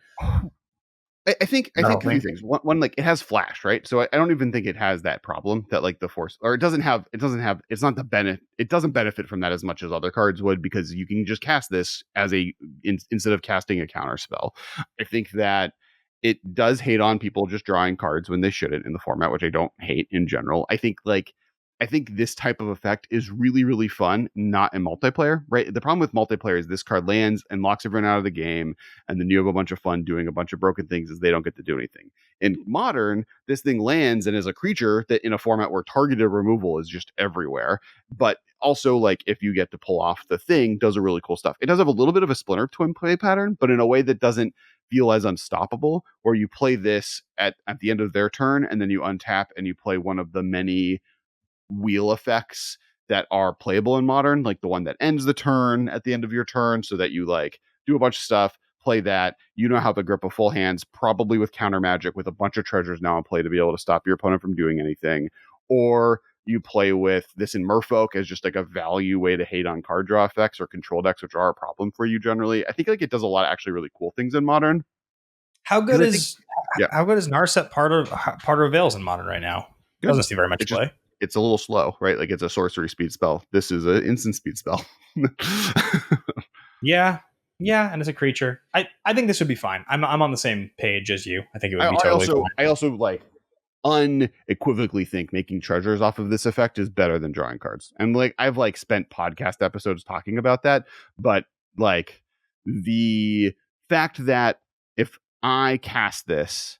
[SPEAKER 1] I think a few things. One, like it has flash, right? So I don't even think it has that problem that like the Force, or it doesn't have. It's not the benefit. It doesn't benefit from that as much as other cards would, because you can just cast this as instead of casting a counter spell. I think that it does hate on people just drawing cards when they shouldn't in the format, which I don't hate in general. I think this type of effect is really, really fun, not in multiplayer, right? The problem with multiplayer is this card lands and locks everyone out of the game, and then you have a bunch of fun doing a bunch of broken things as they don't get to do anything. In Modern, this thing lands and is a creature that in a format where targeted removal is just everywhere, but also like if you get to pull off the thing, does a really cool stuff. It does have a little bit of a Splinter Twin play pattern, but in a way that doesn't feel as unstoppable, where you play this at the end of their turn, and then you untap and you play one of the many wheel effects that are playable in Modern, like the one that ends the turn at the end of your turn, so that you like do a bunch of stuff, play that, have a grip of full hands, probably with counter magic, with a bunch of treasures now in play to be able to stop your opponent from doing anything. Or you play with this in Merfolk as just like a value way to hate on card draw effects or control decks, which are a problem for you generally. I think like it does a lot of actually really cool things in Modern.
[SPEAKER 2] How good is Narset Parter Veils in Modern right now? Good. Doesn't see very much play.
[SPEAKER 1] It's a little slow, right? Like it's a sorcery speed spell. This is an instant speed spell.
[SPEAKER 2] Yeah, and it's a creature. I think this would be fine. I'm on the same page as you. I think it would be totally fine.
[SPEAKER 1] I also like unequivocally think making treasures off of this effect is better than drawing cards. And like I've like spent podcast episodes talking about that, but like the fact that if I cast this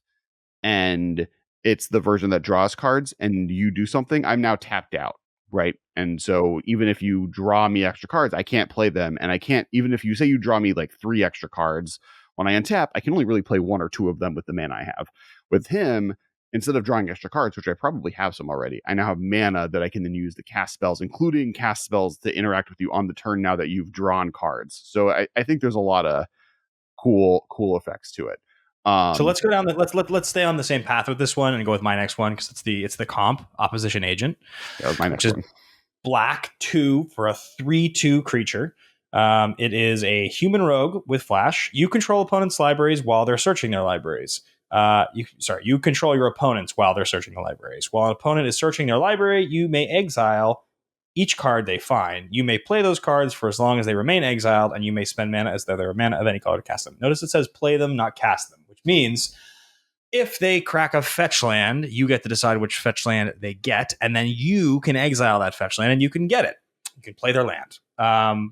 [SPEAKER 1] and it's the version that draws cards and you do something, I'm now tapped out, right? And so even if you draw me extra cards, I can't play them. And I can't, even if you say you draw me like 3 extra cards, when I untap, I can only really play 1 or 2 of them with the mana I have. With him, instead of drawing extra cards, which I probably have some already, I now have mana that I can then use to cast spells, including cast spells to interact with you on the turn now that you've drawn cards. So I think there's a lot of cool effects to it.
[SPEAKER 2] So let's go down. Let's stay on the same path with this one and go with my next one, because it's the comp opposition agent.
[SPEAKER 1] That was my next one.
[SPEAKER 2] Black 2 for a 3/2 creature. It is a human rogue with flash. You control opponents' libraries while they're searching their libraries. You control your opponents while they're searching the libraries. While an opponent is searching their library, you may exile each card they find. You may play those cards for as long as they remain exiled, and you may spend mana as though they were mana of any color to cast them. Notice it says play them, not cast them, which means if they crack a fetch land, you get to decide which fetch land they get, and then you can exile that fetch land and you can get it. You can play their land.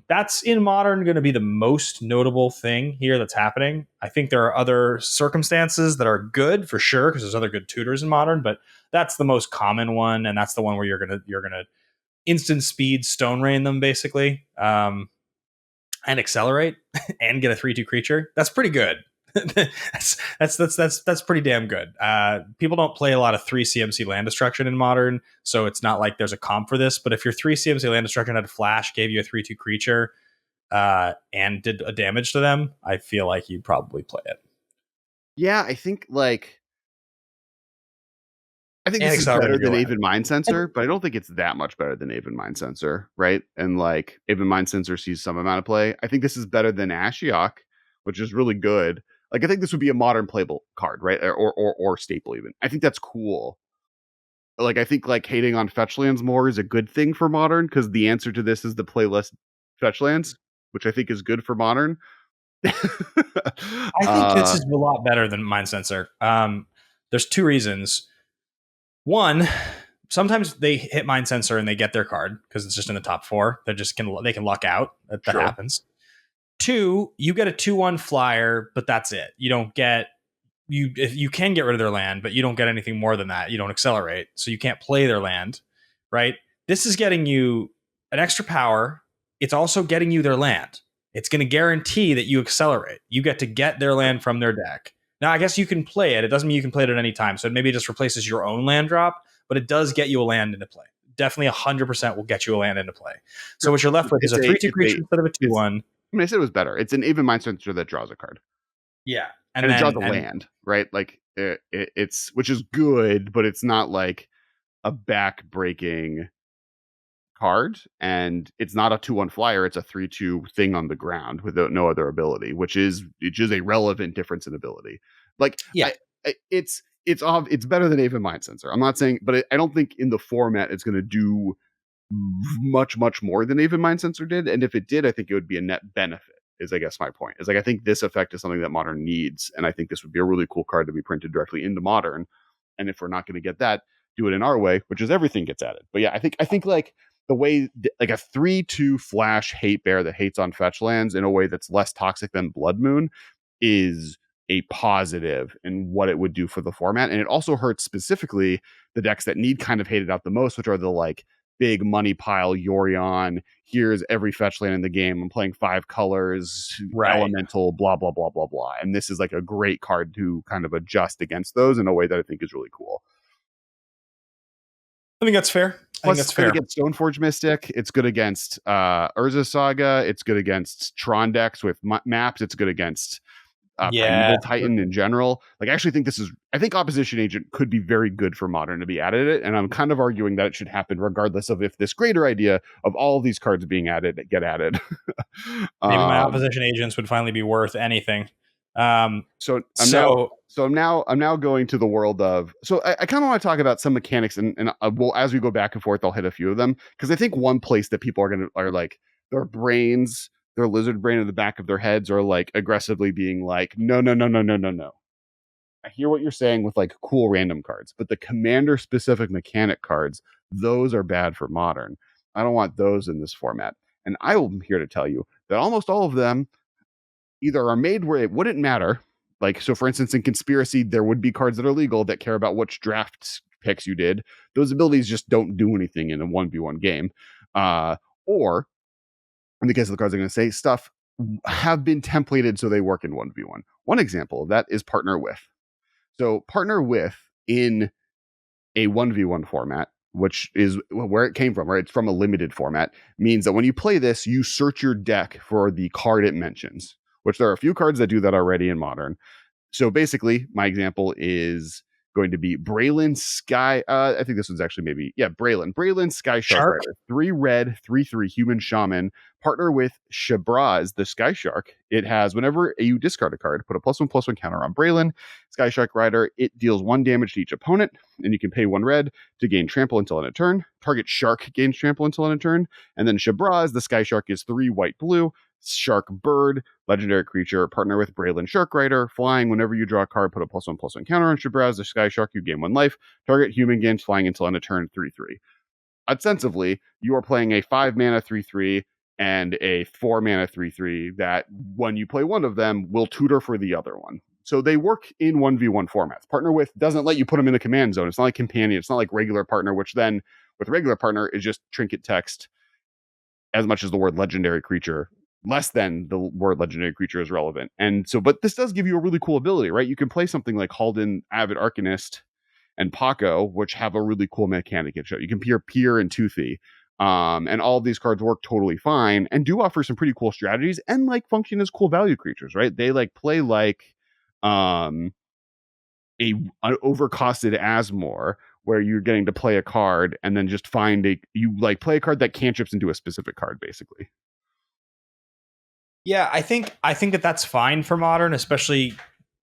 [SPEAKER 2] That's in Modern going to be the most notable thing here that's happening. I think there are other circumstances that are good for sure, because there's other good tutors in Modern, but that's the most common one, and that's the one where you're gonna instant speed stone rain them basically, and accelerate and get a 3/2 creature. That's pretty good. that's pretty damn good. People don't play a lot of 3 CMC land destruction in Modern, so it's not like there's a comp for this. But if your 3 CMC land destruction had flash, gave you a 3/2 creature, and did a damage to them, I feel like you'd probably play it.
[SPEAKER 1] Yeah, I think this is better than Aven Mind Sensor, but I don't think it's that much better than Aven Mind Sensor, right? And like Aven Mind Sensor sees some amount of play. I think this is better than Ashiok, which is really good. Like I think this would be a Modern playable card, right? Or staple even. I think that's cool. Like I think like hating on fetchlands more is a good thing for Modern, because the answer to this is the play less fetchlands, which I think is good for Modern.
[SPEAKER 2] I think this is a lot better than Mind Sensor. There's 2 reasons. One, sometimes they hit Mind Sensor and they get their card because it's just in the top 4. They can luck out. That sure. Happens. 2, you get a 2/1 flyer, but that's it. You don't get you can get rid of their land, but you don't get anything more than that. You don't accelerate, so you can't play their land, right? This is getting you an extra power. It's also getting you their land. It's going to guarantee that you accelerate. You get to get their land from their deck. Now, I guess you can play it. It doesn't mean you can play it at any time. So maybe it just replaces your own land drop, but it does get you a land into play. Definitely 100% will get you a land into play. So what you're left with is a 3/2 creature instead of a 2/1.
[SPEAKER 1] I mean, I said it was better. It's an Aven Mind Sensor that draws a card.
[SPEAKER 2] Yeah.
[SPEAKER 1] And it draws a land, right? Like it's, which is good, but it's not like a back-breaking card, and it's not a 2/1 flyer. It's a 3/2 thing on the ground with no other ability, which is a relevant difference in ability. Like, yeah, it's better than Aven Mind Sensor. I'm not saying, but I don't think in the format it's going to do much more than Aven Mind Sensor did. And if it did, I think it would be a net benefit. Is I guess my point. Is like I think this effect is something that Modern needs, and I think this would be a really cool card to be printed directly into Modern. And if we're not going to get that, do it in our way, which is everything gets added. But yeah, I think like the way like a 3/2 flash hate bear that hates on fetch lands in a way that's less toxic than Blood Moon is a positive in what it would do for the format. And it also hurts specifically the decks that need kind of hated out the most, which are the like big money pile Yorion. Here's every fetch land in the game. I'm playing 5 colors, right. Elemental, blah, blah, blah, blah, blah. And this is like a great card to kind of adjust against those in a way that I think is really cool.
[SPEAKER 2] I think that's fair.
[SPEAKER 1] It's good against Stoneforge Mystic. It's good against Urza Saga. It's good against Tron decks with maps. It's good against Primeval Titan in general. Like I actually think I think Opposition Agent could be very good for Modern to be added it, and I'm kind of arguing that it should happen regardless of if this greater idea of all these cards being added get added.
[SPEAKER 2] Maybe my Opposition Agents would finally be worth anything.
[SPEAKER 1] I'm now going to the world of. So I kind of want to talk about some mechanics, and well, as we go back and forth, I'll hit a few of them, because I think one place that people are like their brains. Their lizard brain in the back of their heads are like aggressively being like, no. I hear what you're saying with like cool random cards, but the commander specific mechanic cards, those are bad for Modern. I don't want those in this format. And I'm here to tell you that almost all of them either are made where it wouldn't matter, Like, so for instance, in Conspiracy, there would be cards that are legal that care about which draft picks you did. Those abilities just don't do anything in a 1v1 game. Or in the case of the cards I'm going to say, stuff have been templated so they work in 1v1. One example of that is Partner With. So Partner With in a 1v1 format, which is where it came from, right? It's from a limited format, means that when you play this, you search your deck for the card it mentions, which there are a few cards that do that already in Modern. So basically, my example is going to be Braylon Sky. I think this one's actually Braylon Sky Shark Rider. 3 red, 3/3 human shaman. Partner with Shabraz, the Sky Shark. It has, whenever you discard a card, put a +1/+1 counter on Braylon Sky Shark Rider. It deals 1 damage to each opponent, and you can pay 1 red to gain trample until end of turn. Target shark gains trample until end of turn. And then Shabraz, the Sky Shark, is 3 white/blue. Shark Bird, legendary creature, partner with Braylon Shark Rider, flying. Whenever you draw a card, put a +1/+1 counter on Shabraz, the Sky Shark, you gain 1 life. Target human gains flying until end of turn, 3/3. Ostensibly, you are playing a 5 mana 3/3 and a 4 mana 3/3 that, when you play one of them, will tutor for the other one. So they work in 1v1 formats. Partner With doesn't let you put them in the command zone. It's not like Companion. It's not like regular Partner, which then, with regular Partner, is just trinket text as much as the word legendary creature, less than the word legendary creature is relevant. And so, but this does give you a really cool ability, right? You can play something like Halden, Avid Arcanist, and Paco, which have a really cool mechanic in show. You can peer and Toothy. And all of these cards work totally fine and do offer some pretty cool strategies and like function as cool value creatures, right? They like play like an overcosted Asmore, where you're getting to play a card and then just you like play a card that cantrips into a specific card, basically.
[SPEAKER 2] Yeah, I think that that's fine for Modern, especially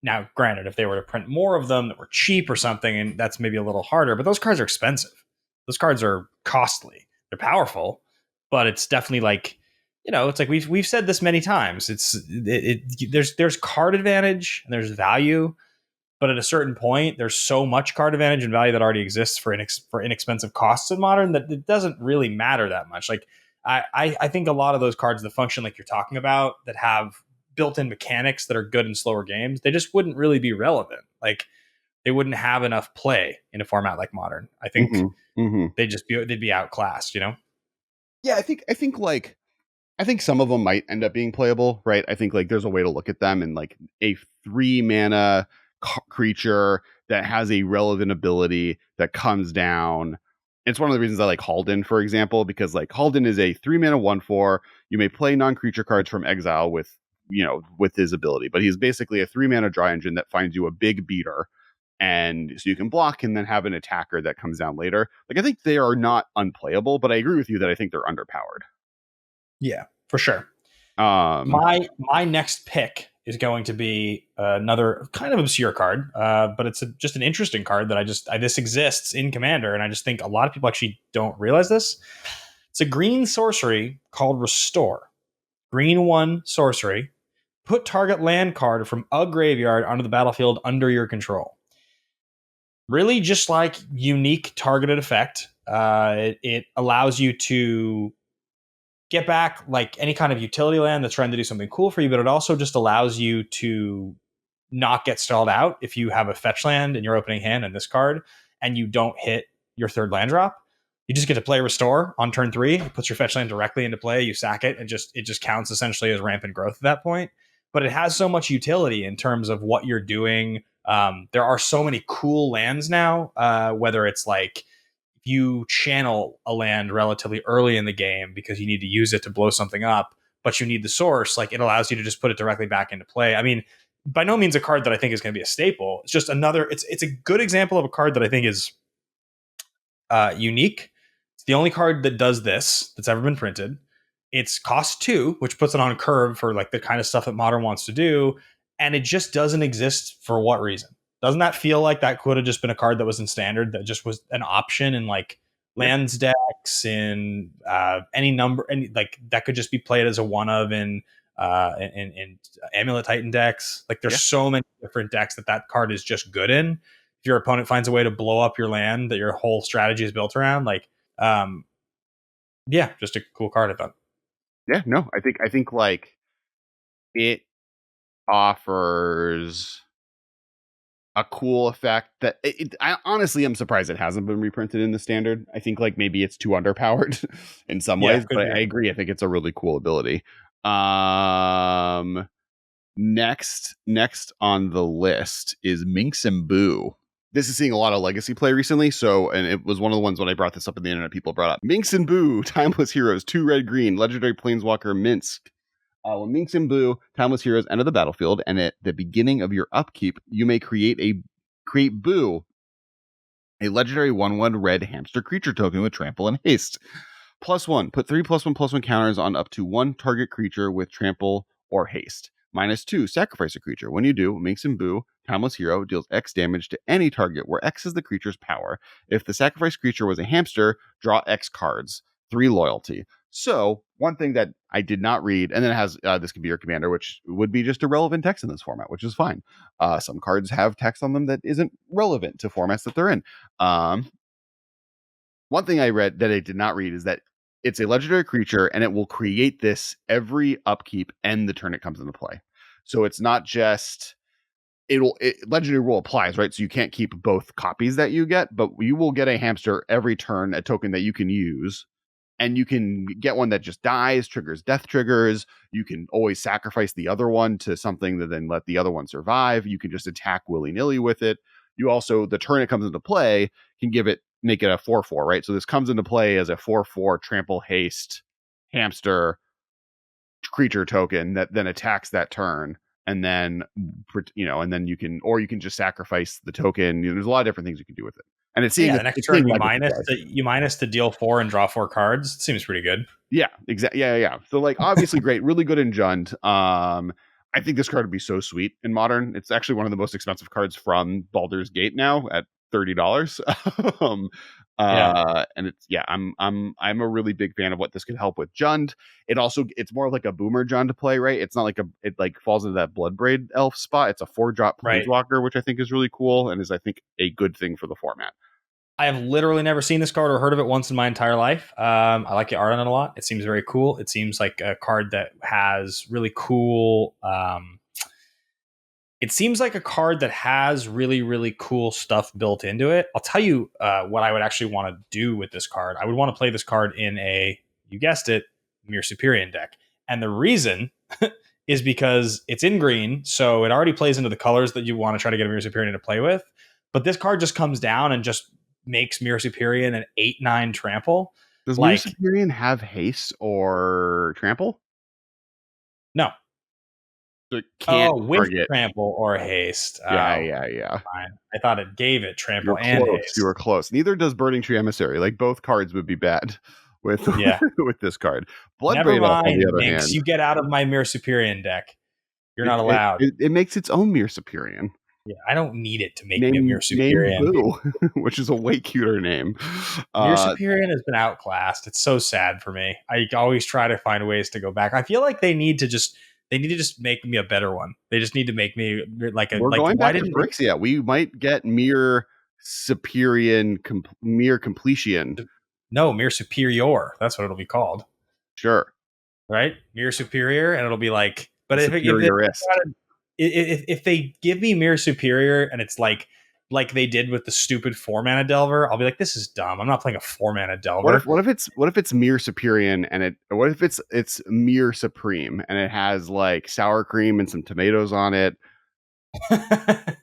[SPEAKER 2] now. Granted, if they were to print more of them that were cheap or something, and that's maybe a little harder. But those cards are expensive. Those cards are costly. They're powerful, but it's definitely like, it's like we've said this many times. There's card advantage and there's value, but at a certain point, there's so much card advantage and value that already exists for inexpensive costs in Modern that it doesn't really matter that much. Like I think a lot of those cards that function like you're talking about, that have built-in mechanics that are good in slower games, they just wouldn't really be relevant. Like they wouldn't have enough play in a format like Modern. I think they'd be outclassed.
[SPEAKER 1] Yeah, I think some of them might end up being playable, right? I think like there's a way to look at them, and like a 3 mana creature that has a relevant ability that comes down. It's one of the reasons I like Halden, for example, because like Halden is a 3 mana 1/4. You may play non-creature cards from exile with his ability, but he's basically a 3 mana draw engine that finds you a big beater, and so you can block and then have an attacker that comes down later. Like I think they are not unplayable, but I agree with you that I think they're underpowered.
[SPEAKER 2] Yeah, for sure. My next pick is going to be another kind of obscure card, but it's just an interesting card that this exists in Commander, and I just think a lot of people actually don't realize this. It's a green sorcery called Restore. Green 1 sorcery. Put target land card from a graveyard onto the battlefield under your control. Really just like unique targeted effect. It allows you to get back like any kind of utility land that's trying to do something cool for you, but it also just allows you to not get stalled out if you have a fetch land in your opening hand and this card, and you don't hit your 3rd land drop. You just get to play Restore on turn 3. It puts your fetch land directly into play. You sack it, and it just counts essentially as rampant growth at that point. But it has so much utility in terms of what you're doing. There are so many cool lands now, whether it's like you channel a land relatively early in the game because you need to use it to blow something up, but you need the source. Like it allows you to just put it directly back into play. I mean, by no means a card that I think is going to be a staple. It's just it's a good example of a card that I think is unique. It's the only card that does this that's ever been printed. It's cost 2, which puts it on a curve for like the kind of stuff that Modern wants to do. And it just doesn't exist for what reason? Doesn't that feel like that could have just been a card that was in Standard, that just was an option in like lands decks, in any number, and like that could just be played as a one of in Amulet Titan decks? Like there's so many different decks that card is just good in. If your opponent finds a way to blow up your land that your whole strategy is built around, like just a cool card, I thought.
[SPEAKER 1] Yeah, no, I think like it offers a cool effect that I honestly am surprised it hasn't been reprinted in the standard. I think like maybe it's too underpowered in some
[SPEAKER 2] Yeah,
[SPEAKER 1] ways,
[SPEAKER 2] could
[SPEAKER 1] but
[SPEAKER 2] be.
[SPEAKER 1] I agree. I think it's a really cool ability. Next on the list is Minx and Boo. This is seeing a lot of legacy play recently. So, and it was one of the ones when I brought this up in the internet, people brought up Minx and Boo, Timeless Heroes, 2 red green, legendary planeswalker Minsk. When Minx and Boo, Timeless Heroes, enter the battlefield, and at the beginning of your upkeep, you may create Boo, a legendary 1/1 red hamster creature token with trample and haste. +1, put 3+1/+1 counters on up to one target creature with trample or haste. -2, sacrifice a creature. When you do, Minx and Boo, Timeless Hero, deals X damage to any target where X is the creature's power. If the sacrificed creature was a hamster, draw X cards. 3 loyalty. So, one thing that I did not read, and then it has this can be your commander, which would be just irrelevant text in this format, which is fine. Some cards have text on them that isn't relevant to formats that they're in. One thing I read that I did not read is that it's a legendary creature and it will create this every upkeep and the turn it comes into play. So it's not just legendary rule applies, right? So you can't keep both copies that you get, but you will get a hamster every turn, a token that you can use. And you can get one that just dies, triggers death triggers. You can always sacrifice the other one to something that then let the other one survive. You can just attack willy-nilly with it. You also, the turn it comes into play, can make it a 4/4, right? So this comes into play as a 4/4 trample haste hamster creature token that then attacks that turn. And then, and then you can just sacrifice the token. There's a lot of different things you can do with it. And it's seeing
[SPEAKER 2] Yeah, the next turn you minus to deal 4 and draw 4 cards. It seems pretty good.
[SPEAKER 1] Yeah, exactly. Yeah. So like obviously great, really good in Jund. I think this card would be so sweet in Modern. It's actually one of the most expensive cards from Baldur's Gate now at $30. And I'm a really big fan of what this could help with Jund. It's more like a boomer Jund to play, right? It's not like it like falls into that Bloodbraid elf spot. It's a 4-drop planeswalker, which I think is really cool and is I think a good thing for the format.
[SPEAKER 2] I have literally never seen this card or heard of it once in my entire life. I like the art on it a lot. It seems very cool. It seems like a card that has really cool. It seems like a card that has really, really cool stuff built into it. I'll tell you what I would actually want to do with this card. I would want to play this card in you guessed it, Mir Superior deck. And the reason is because it's in green, so it already plays into the colors that you want to try to get a Mir Superior to play with. But this card just comes down and just makes Mir Superior an 8/9 trample.
[SPEAKER 1] Does Mir Superior have haste or trample?
[SPEAKER 2] No.
[SPEAKER 1] So it can't
[SPEAKER 2] with trample or haste.
[SPEAKER 1] Yeah.
[SPEAKER 2] Fine. I thought it gave it trample and haste.
[SPEAKER 1] You were close. Neither does Burning Tree Emissary. Like both cards would be bad with with this card.
[SPEAKER 2] Never mind, on the other hand, you get out of my Mir Superior deck. You're not allowed.
[SPEAKER 1] It makes its own Mir Superior.
[SPEAKER 2] Yeah, I don't need it to make me a Mir Superior.
[SPEAKER 1] Boo, which is a way cuter name.
[SPEAKER 2] Mir Superior has been outclassed. It's so sad for me. I always try to find ways to go back. I feel like they need to just make me a better one. They just need to make me like a.
[SPEAKER 1] We're
[SPEAKER 2] like,
[SPEAKER 1] going back to bricks. Yeah, we might get Mir Superior, Mir Completion.
[SPEAKER 2] No, Mir Superior. That's what it'll be called.
[SPEAKER 1] Sure.
[SPEAKER 2] Right, Mir Superior, and it'll be like. But if they give me Mir Superior and it's like they did with the stupid 4-mana Delver, I'll be like, this is dumb. I'm not playing a 4-mana Delver.
[SPEAKER 1] What if it's Mir Superior and what if it's Mir Supreme and it has like sour cream and some tomatoes on it?
[SPEAKER 2] It's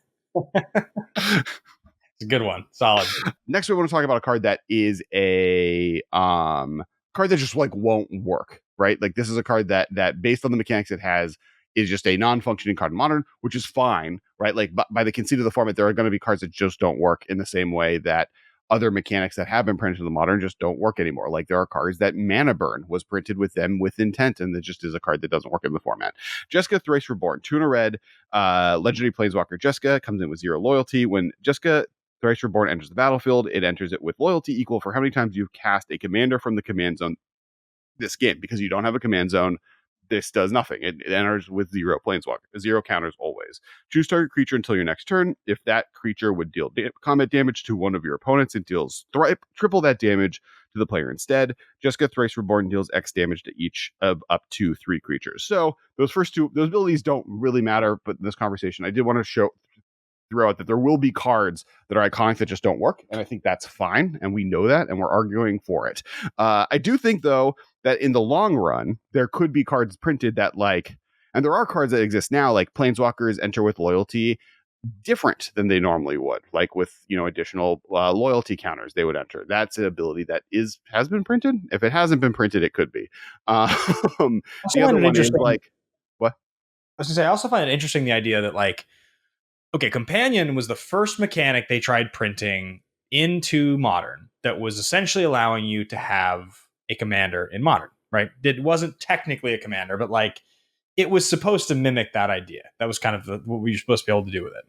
[SPEAKER 2] a good one. Solid.
[SPEAKER 1] Next, we want to talk about a card that is a card that just like won't work, right? Like this is a card that based on the mechanics it has is just a non-functioning card in Modern, which is fine, right? Like by the conceit of the format, there are going to be cards that just don't work in the same way that other mechanics that have been printed in the Modern just don't work anymore. Like there are cards that Mana Burn was printed with them with intent, and that just is a card that doesn't work in the format. Jessica Thrice Reborn, 2 and a red, legendary planeswalker Jessica, comes in with 0 loyalty. When Jessica Thrice Reborn enters the battlefield, it enters it with loyalty equal for how many times you've cast a commander from the command zone this game. Because you don't have a command zone, this does nothing. It enters with 0 planeswalker, 0 counters always. Choose target creature until your next turn. If that creature would deal combat damage to one of your opponents, it deals triple that damage to the player instead. Jessica Thrice Reborn deals X damage to each of up to 3 creatures. So those abilities don't really matter, but in this conversation, I did want to throw out that there will be cards that are iconic that just don't work, and I think that's fine, and we know that, and we're arguing for it. I do think, though, that in the long run, there could be cards printed that, like, and there are cards that exist now, like Planeswalkers enter with loyalty, different than they normally would, like with additional loyalty counters they would enter. That's an ability that has been printed. If it hasn't been printed, it could be. The other one is like, what?
[SPEAKER 2] I was gonna say, I also find it interesting the idea that, like, okay, Companion was the first mechanic they tried printing into Modern that was essentially allowing you to have a commander in Modern, right? It wasn't technically a commander, but like it was supposed to mimic that idea. That was kind of what we were supposed to be able to do with it.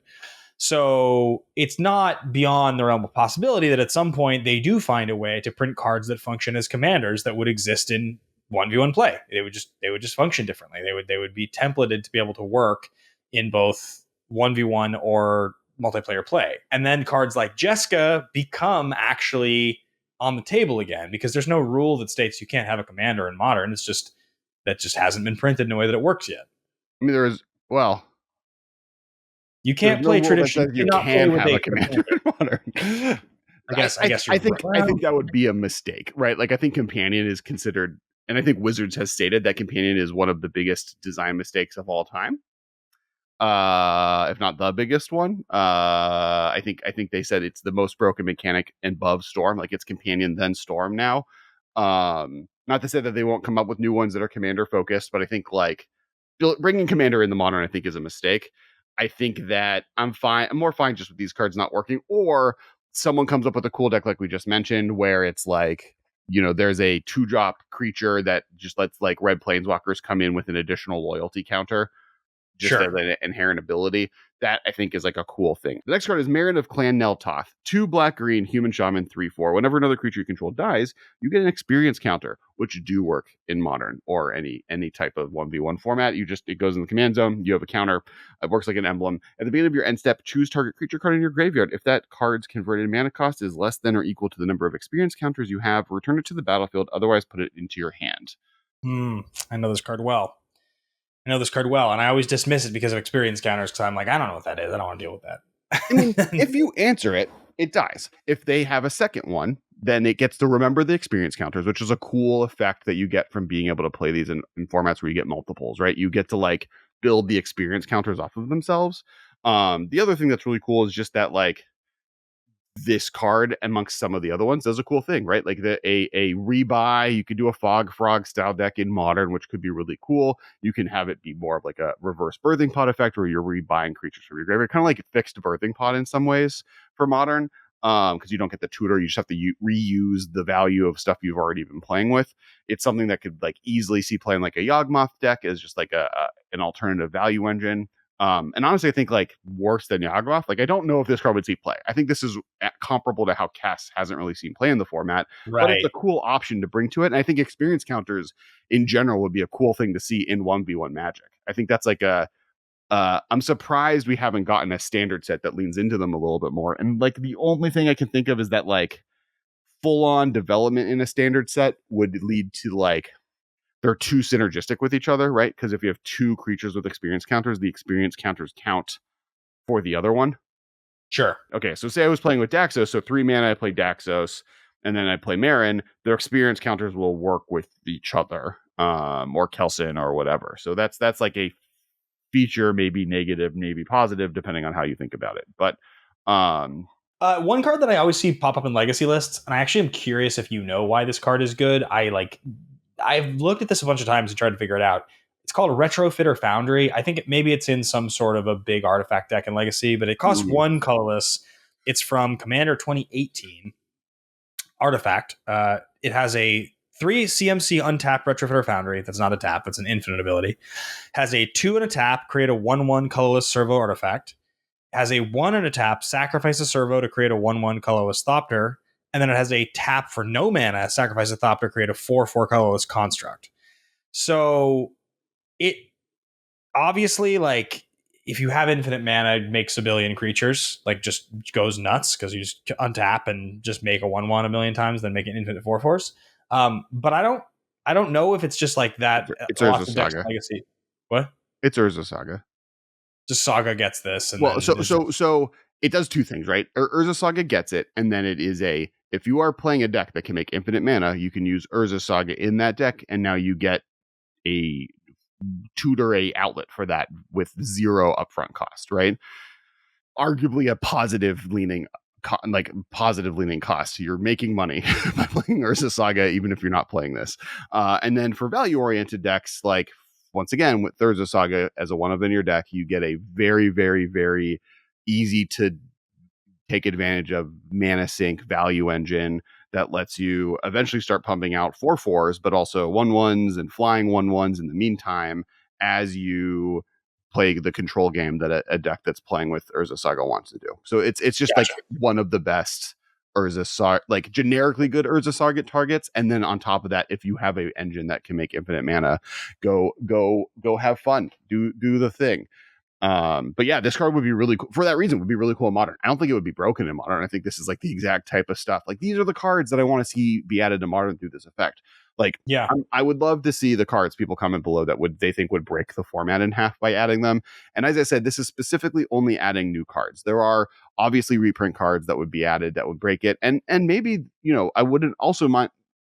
[SPEAKER 2] So it's not beyond the realm of possibility that at some point they do find a way to print cards that function as commanders that would exist in 1v1 play. They would just function differently. They would be templated to be able to work in both 1v1 or multiplayer play. And then cards like Jeska become actually on the table again, because there's no rule that states you can't have a commander in Modern. It's just that just hasn't been printed in a way that it works yet.
[SPEAKER 1] I mean,
[SPEAKER 2] you can't play tradition.
[SPEAKER 1] You can have a commander in Modern.
[SPEAKER 2] I guess
[SPEAKER 1] I think that would be a mistake, right? Like, I think Companion is considered, and I think Wizards has stated that Companion is one of the biggest design mistakes of all time. If not the biggest one. I think they said it's the most broken mechanic above Storm. Like, it's Companion then Storm now. Not to say that they won't come up with new ones that are commander focused, but I think like bringing commander in the Modern, I think, is a mistake. I think that I'm more fine just with these cards not working, or someone comes up with a cool deck like we just mentioned, where it's like, there's a 2-drop creature that just lets like red planeswalkers come in with an additional loyalty counter. Just as an inherent ability. That, I think, is like a cool thing. The next card is Marin of Clan Neltoth. 2 black-green, human shaman, 3/4. Whenever another creature you control dies, you get an experience counter, which do work in Modern or any type of 1v1 format. It goes in the command zone. You have a counter. It works like an emblem. At the beginning of your end step, choose target creature card in your graveyard. If that card's converted mana cost is less than or equal to the number of experience counters you have, return it to the battlefield. Otherwise, put it into your hand.
[SPEAKER 2] I know this card well. And I always dismiss it because of experience counters, because I'm like, I don't know what that is. I don't want to deal with that.
[SPEAKER 1] I mean, if you answer it, it dies. If they have a second one, then it gets to remember the experience counters, which is a cool effect that you get from being able to play these in formats where you get multiples, right? You get to like build the experience counters off of themselves. The other thing that's really cool is just that, like, this card amongst some of the other ones does a cool thing, right? Like a rebuy, you could do a Fog Frog style deck in Modern, which could be really cool. You can have it be more of like a reverse birthing pod effect where you're rebuying creatures from your graveyard, kind of like a fixed birthing pod in some ways for Modern, because you don't get the tutor, you just have to reuse the value of stuff you've already been playing with. It's something that could like easily see playing like a Yawgmoth deck as just like an alternative value engine. And honestly, I think like worse than Yawgmoth. Like, I don't know if this card would see play. I think this is comparable to how Kess hasn't really seen play in the format, but it's a cool option to bring to it. And I think experience counters in general would be a cool thing to see in 1v1 Magic. I think that's like I'm surprised we haven't gotten a standard set that leans into them a little bit more. And like the only thing I can think of is that like full on development in a standard set would lead to like, they're too synergistic with each other, right? Because if you have 2 creatures with experience counters, the experience counters count for the other one.
[SPEAKER 2] Sure.
[SPEAKER 1] Okay, so say I was playing with Daxos, so 3 mana, I play Daxos, and then I play Marin, their experience counters will work with each other, or Kelson or whatever. So that's like a feature, maybe negative, maybe positive, depending on how you think about it. But
[SPEAKER 2] one card that I always see pop up in legacy lists, and I actually am curious if you know why this card is good. I've looked at this a bunch of times and tried to figure it out. It's called a Retrofitter Foundry. I think maybe it's in some sort of a big artifact deck in Legacy, but it costs 1 colorless. It's from Commander 2018 artifact. It has a 3 CMC untapped Retrofitter Foundry. That's not a tap. That's an infinite ability. Has a 2 and a tap, create a 1/1 colorless servo artifact. Has a 1 and a tap, sacrifice a servo to create a 1/1 colorless Thopter. And then it has a tap for no mana, sacrifice a Thopter, create a 4/4 colorless construct. So it obviously, like, if you have infinite mana, it makes a billion creatures, like, just goes nuts because you just untap and just make a 1/1 a million times, then make an infinite 4/4s. But I don't know if it's just like that.
[SPEAKER 1] It's Urza Saga.
[SPEAKER 2] Legacy. What?
[SPEAKER 1] It's Urza Saga.
[SPEAKER 2] just Saga gets this, and
[SPEAKER 1] Well,
[SPEAKER 2] then
[SPEAKER 1] so
[SPEAKER 2] there's
[SPEAKER 1] so so it does two things, right? Urza Saga gets it, and then it is if you are playing a deck that can make infinite mana, you can use Urza Saga in that deck, and now you get a tutor a outlet for that with zero upfront cost, right? Arguably a positive leaning cost. You're making money by playing Urza Saga, even if you're not playing this. And then for value oriented decks, like once again with Urza Saga as a one of in your deck, you get a very, very, very easy to take advantage of mana sink value engine that lets you eventually start pumping out 4/4s, but also 1/1s and flying 1/1s in the meantime as you play the control game that a deck that's playing with Urza Saga wants to do. So it's just
[SPEAKER 2] Gotcha.
[SPEAKER 1] like one of the best Urza Saga, like generically good Urza Saga targets. And then on top of that, if you have a engine that can make infinite mana, go have fun, do the thing. But yeah, this card would be really cool for that reason. Would be really cool in modern. I don't think it would be broken in modern. I think this is like the exact type of stuff. Like these are the cards that I want to see be added to modern through this effect. Like,
[SPEAKER 2] Yeah.
[SPEAKER 1] I would love to see the cards people comment below that they think would break the format in half by adding them. And as I said, this is specifically only adding new cards. There are obviously reprint cards that would be added that would break it, and maybe I wouldn't also mind.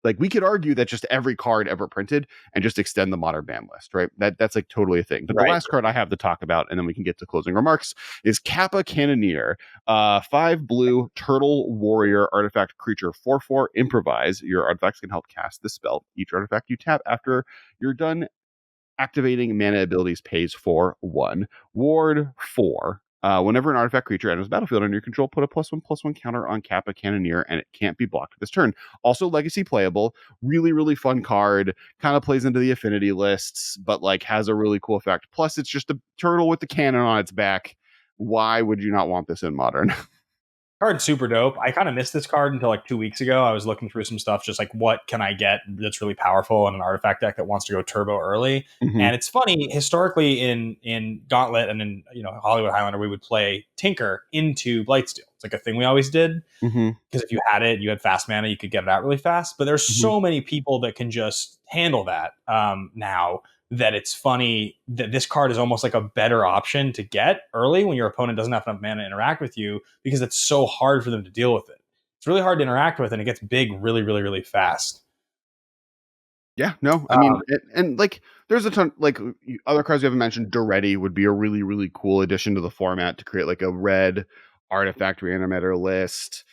[SPEAKER 1] Like we could argue that just every card ever printed and just extend the modern ban list, right? That's like totally a thing. But the last card I have to talk about, and then we can get to closing remarks, is Kappa Cannoneer. 5 blue turtle warrior artifact creature 4/4 improvise. Your artifacts can help cast this spell. Each artifact you tap after you're done activating mana abilities pays for 1. Ward 4. Whenever an artifact creature enters the battlefield under your control, put a +1/+1 counter on Kappa Cannoneer, and it can't be blocked this turn. Also, legacy playable. Really, really fun card. Kind of plays into the affinity lists, but like has a really cool effect. Plus, it's just a turtle with the cannon on its back. Why would you not want this in modern?
[SPEAKER 2] Card's super dope. I kind of missed this card until like 2 weeks ago. I was looking through some stuff, just like what can I get that's really powerful in an artifact deck that wants to go turbo early.
[SPEAKER 1] Mm-hmm.
[SPEAKER 2] And it's funny, historically in Gauntlet and in Hollywood Highlander, we would play Tinker into Blightsteel. It's like a thing we always did
[SPEAKER 1] Mm-hmm.
[SPEAKER 2] because if you had it, you had fast mana, you could get it out really fast. But there's
[SPEAKER 1] Mm-hmm.
[SPEAKER 2] so many people that can just handle that now, that it's funny that this card is almost like a better option to get early when your opponent doesn't have enough mana to interact with you, because it's so hard for them to deal with it. It's really hard to interact with, and it gets big really, really, really fast.
[SPEAKER 1] Yeah, no, I mean, and like, there's a ton, like, other cards we haven't mentioned. Duretti would be a really, really cool addition to the format to create like a red artifact reanimator list.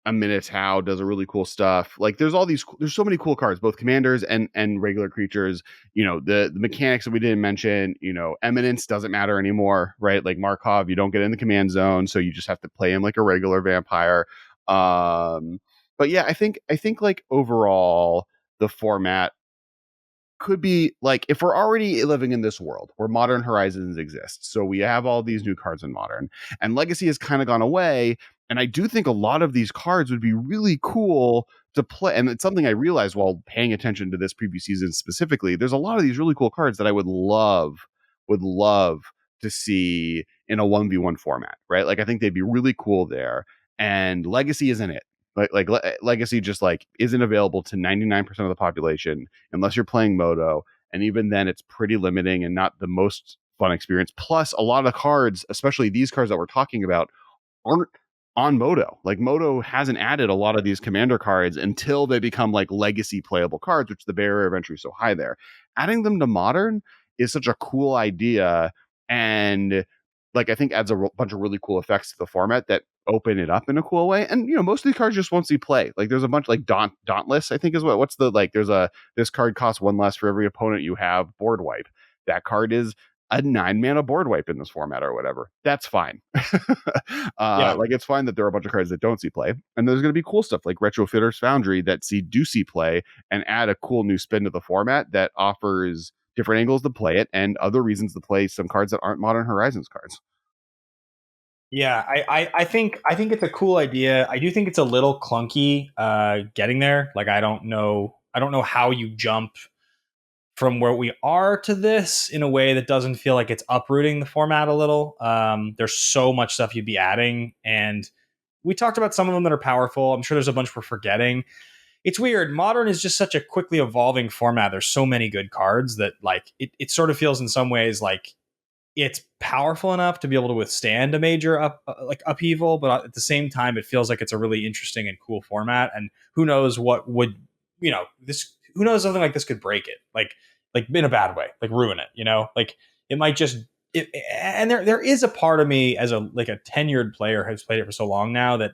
[SPEAKER 1] A Minotaur does a really cool stuff. Like, there's so many cool cards, both commanders and regular creatures. The mechanics that we didn't mention. Eminence doesn't matter anymore, right? Like Markov, you don't get in the command zone, so you just have to play him like a regular vampire. But yeah, I think like overall the format could be like, if we're already living in this world where Modern Horizons exists, so we have all these new cards in Modern, and Legacy has kind of gone away, and I do think a lot of these cards would be really cool to play. And it's something I realized while paying attention to this preview season specifically. There's a lot of these really cool cards that I would love to see in a 1v1 format, right? Like I think they'd be really cool there, and Legacy isn't it. Legacy just like isn't available to 99% of the population unless you're playing Moto, and even then it's pretty limiting and not the most fun experience. Plus, a lot of the cards, especially these cards that we're talking about, aren't on Moto. Like Moto hasn't added a lot of these commander cards until they become like legacy playable cards, which the barrier of entry is so high there. Adding them to Modern is such a cool idea, and like I think adds a bunch of really cool effects to the format that open it up in a cool way. And most of these cards just won't see play. Like there's a bunch like Dauntless, I think is what's the like there's this card costs 1 less for every opponent you have board wipe. That card is a 9 mana board wipe in this format or whatever. That's fine.
[SPEAKER 2] Yeah.
[SPEAKER 1] Like it's fine that there are a bunch of cards that don't see play. And there's going to be cool stuff like Retrofitter's Foundry that do see play and add a cool new spin to the format that offers different angles to play it and other reasons to play some cards that aren't Modern Horizons cards.
[SPEAKER 2] Yeah, I think it's a cool idea. I do think it's a little clunky getting there. Like I don't know how you jump from where we are to this in a way that doesn't feel like it's uprooting the format a little. There's so much stuff you'd be adding, and we talked about some of them that are powerful. I'm sure there's a bunch we're forgetting. It's weird. Modern is just such a quickly evolving format. There's so many good cards that like it sort of feels in some ways like it's powerful enough to be able to withstand a major upheaval, but at the same time, it feels like it's a really interesting and cool format. And who knows what would, this, who knows, something like this could break it, like in a bad way, like ruin it, like it might just, and there is a part of me as a tenured player who's played it for so long now that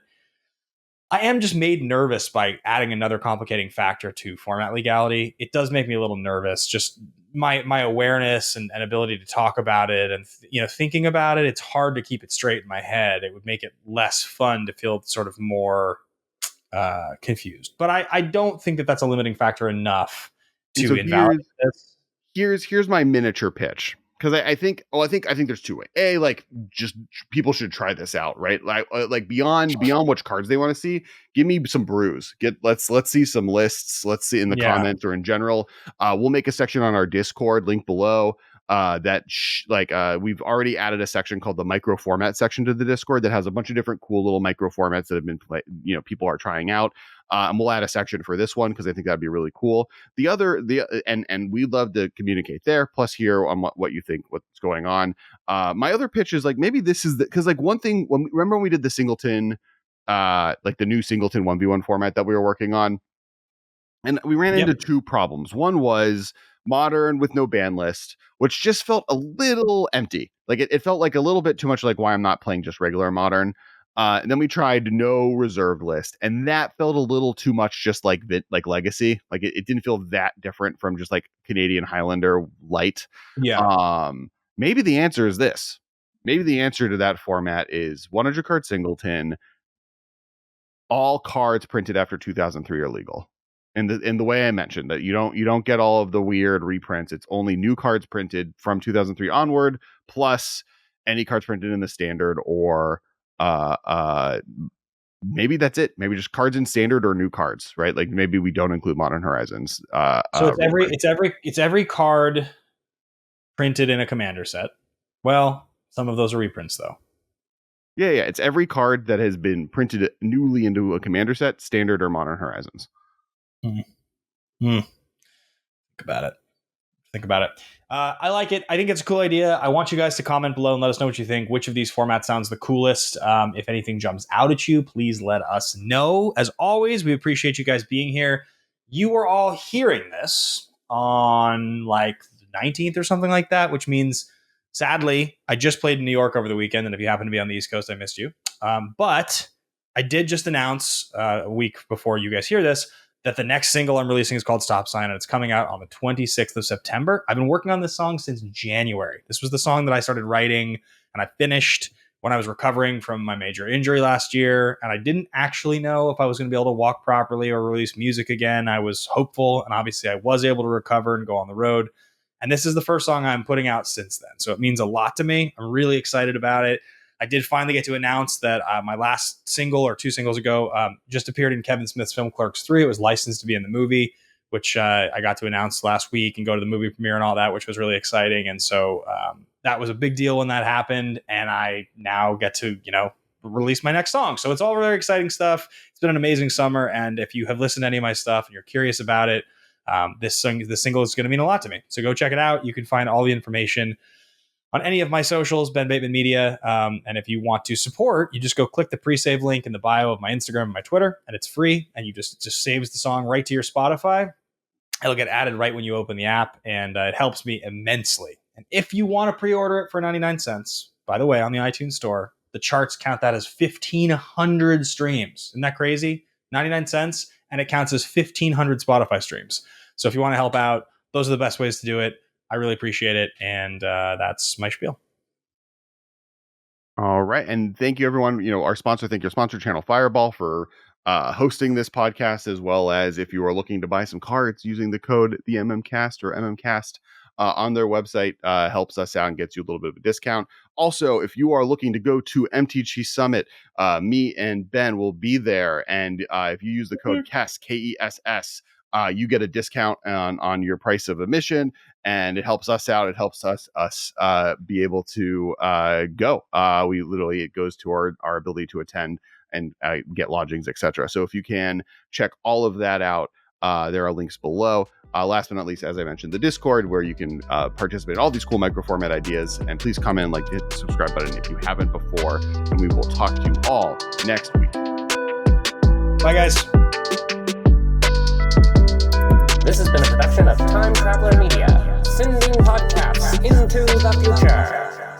[SPEAKER 2] I am just made nervous by adding another complicating factor to format legality. It does make me a little nervous. Just my awareness and ability to talk about it and thinking about it. It's hard to keep it straight in my head. It would make it less fun to feel sort of more confused. But I don't think that that's a limiting factor enough to invalidate this.
[SPEAKER 1] Here's my miniature pitch. Because I think there's two ways. Just people should try this out, right? Like beyond which cards they want to see, give me some brews. Let's see some lists. Let's see in the comments or in general. We'll make a section on our Discord, link below. We've already added a section called the micro format section to the Discord that has a bunch of different cool little micro formats that have been people are trying out. And we'll add a section for this one because I think that'd be really cool. And we'd love to communicate there. Plus, hear on what you think, what's going on. My other pitch is maybe this is because one thing. Remember when we did the singleton, the new singleton 1v1 format that we were working on, and we ran into two problems. One was Modern with no ban list, which just felt a little empty. It felt like a little bit too much like why I'm not playing just regular Modern. And then we tried no reserved list, and that felt a little too much just like Legacy. It didn't feel that different from just like Canadian Highlander light. Maybe the answer is this. Maybe the answer to that format is 100 card singleton. All cards printed after 2003 are legal. In the way I mentioned, that you don't get all of the weird reprints. It's only new cards printed from 2003 onward, plus any cards printed in the standard or maybe that's it. Maybe just cards in standard or new cards, right? Like maybe we don't include Modern Horizons.
[SPEAKER 2] So it's every card printed in a commander set. Well, some of those are reprints though.
[SPEAKER 1] Yeah. It's every card that has been printed newly into a commander set, standard or Modern Horizons.
[SPEAKER 2] Think about it. I like it. I think it's a cool idea. I want you guys to comment below and let us know what you think. Which of these formats sounds the coolest? If anything jumps out at you, please let us know. As always, we appreciate you guys being here. You are all hearing this on the 19th or something like that, which means, sadly, I just played in New York over the weekend. And if you happen to be on the East Coast, I missed you. But I did just announce a week before you guys hear this that the next single I'm releasing is called Stop Sign, and it's coming out on the 26th of September. I've been working on this song since January. This was the song that I started writing and I finished when I was recovering from my major injury last year, and I didn't actually know if I was going to be able to walk properly or release music again. I was hopeful, and obviously I was able to recover and go on the road. And this is the first song I'm putting out since then, so it means a lot to me. I'm really excited about it. I did finally get to announce that my last single, or two singles ago, just appeared in Kevin Smith's film Clerks 3. It was licensed to be in the movie, which I got to announce last week and go to the movie premiere and all that, which was really exciting. And so that was a big deal when that happened. And I now get to, release my next song. So it's all very exciting stuff. It's been an amazing summer. And if you have listened to any of my stuff and you're curious about it, this single is going to mean a lot to me. So go check it out. You can find all the information on any of my socials, Ben Bateman Media. And if you want to support, you just go click the pre-save link in the bio of my Instagram and my Twitter, and it's free. And it just saves the song right to your Spotify. It'll get added right when you open the app, and it helps me immensely. And if you want to pre-order it for 99 cents, by the way, on the iTunes store, the charts count that as 1,500 streams. Isn't that crazy? 99 cents, and it counts as 1,500 Spotify streams. So if you want to help out, those are the best ways to do it. I really appreciate it. And that's my spiel.
[SPEAKER 1] All right. And thank you, everyone. Our sponsor, thank your sponsor, Channel Fireball, for hosting this podcast, as well as if you are looking to buy some cards using the code the MMcast or MMcast on their website, helps us out and gets you a little bit of a discount. Also, if you are looking to go to MTG Summit, me and Ben will be there. And if you use the code Kess, Kess, you get a discount on your price of admission, and it helps us out. It helps us be able to go. It goes to our ability to attend and get lodgings, etc. So if you can check all of that out, There are links below. Last but not least, as I mentioned, the Discord, where you can participate in all these cool microformat ideas. And please comment and hit the subscribe button if you haven't before. And we will talk to you all next week.
[SPEAKER 2] Bye, guys.
[SPEAKER 3] This has been a production of Time Traveler Media, sending podcasts into the future.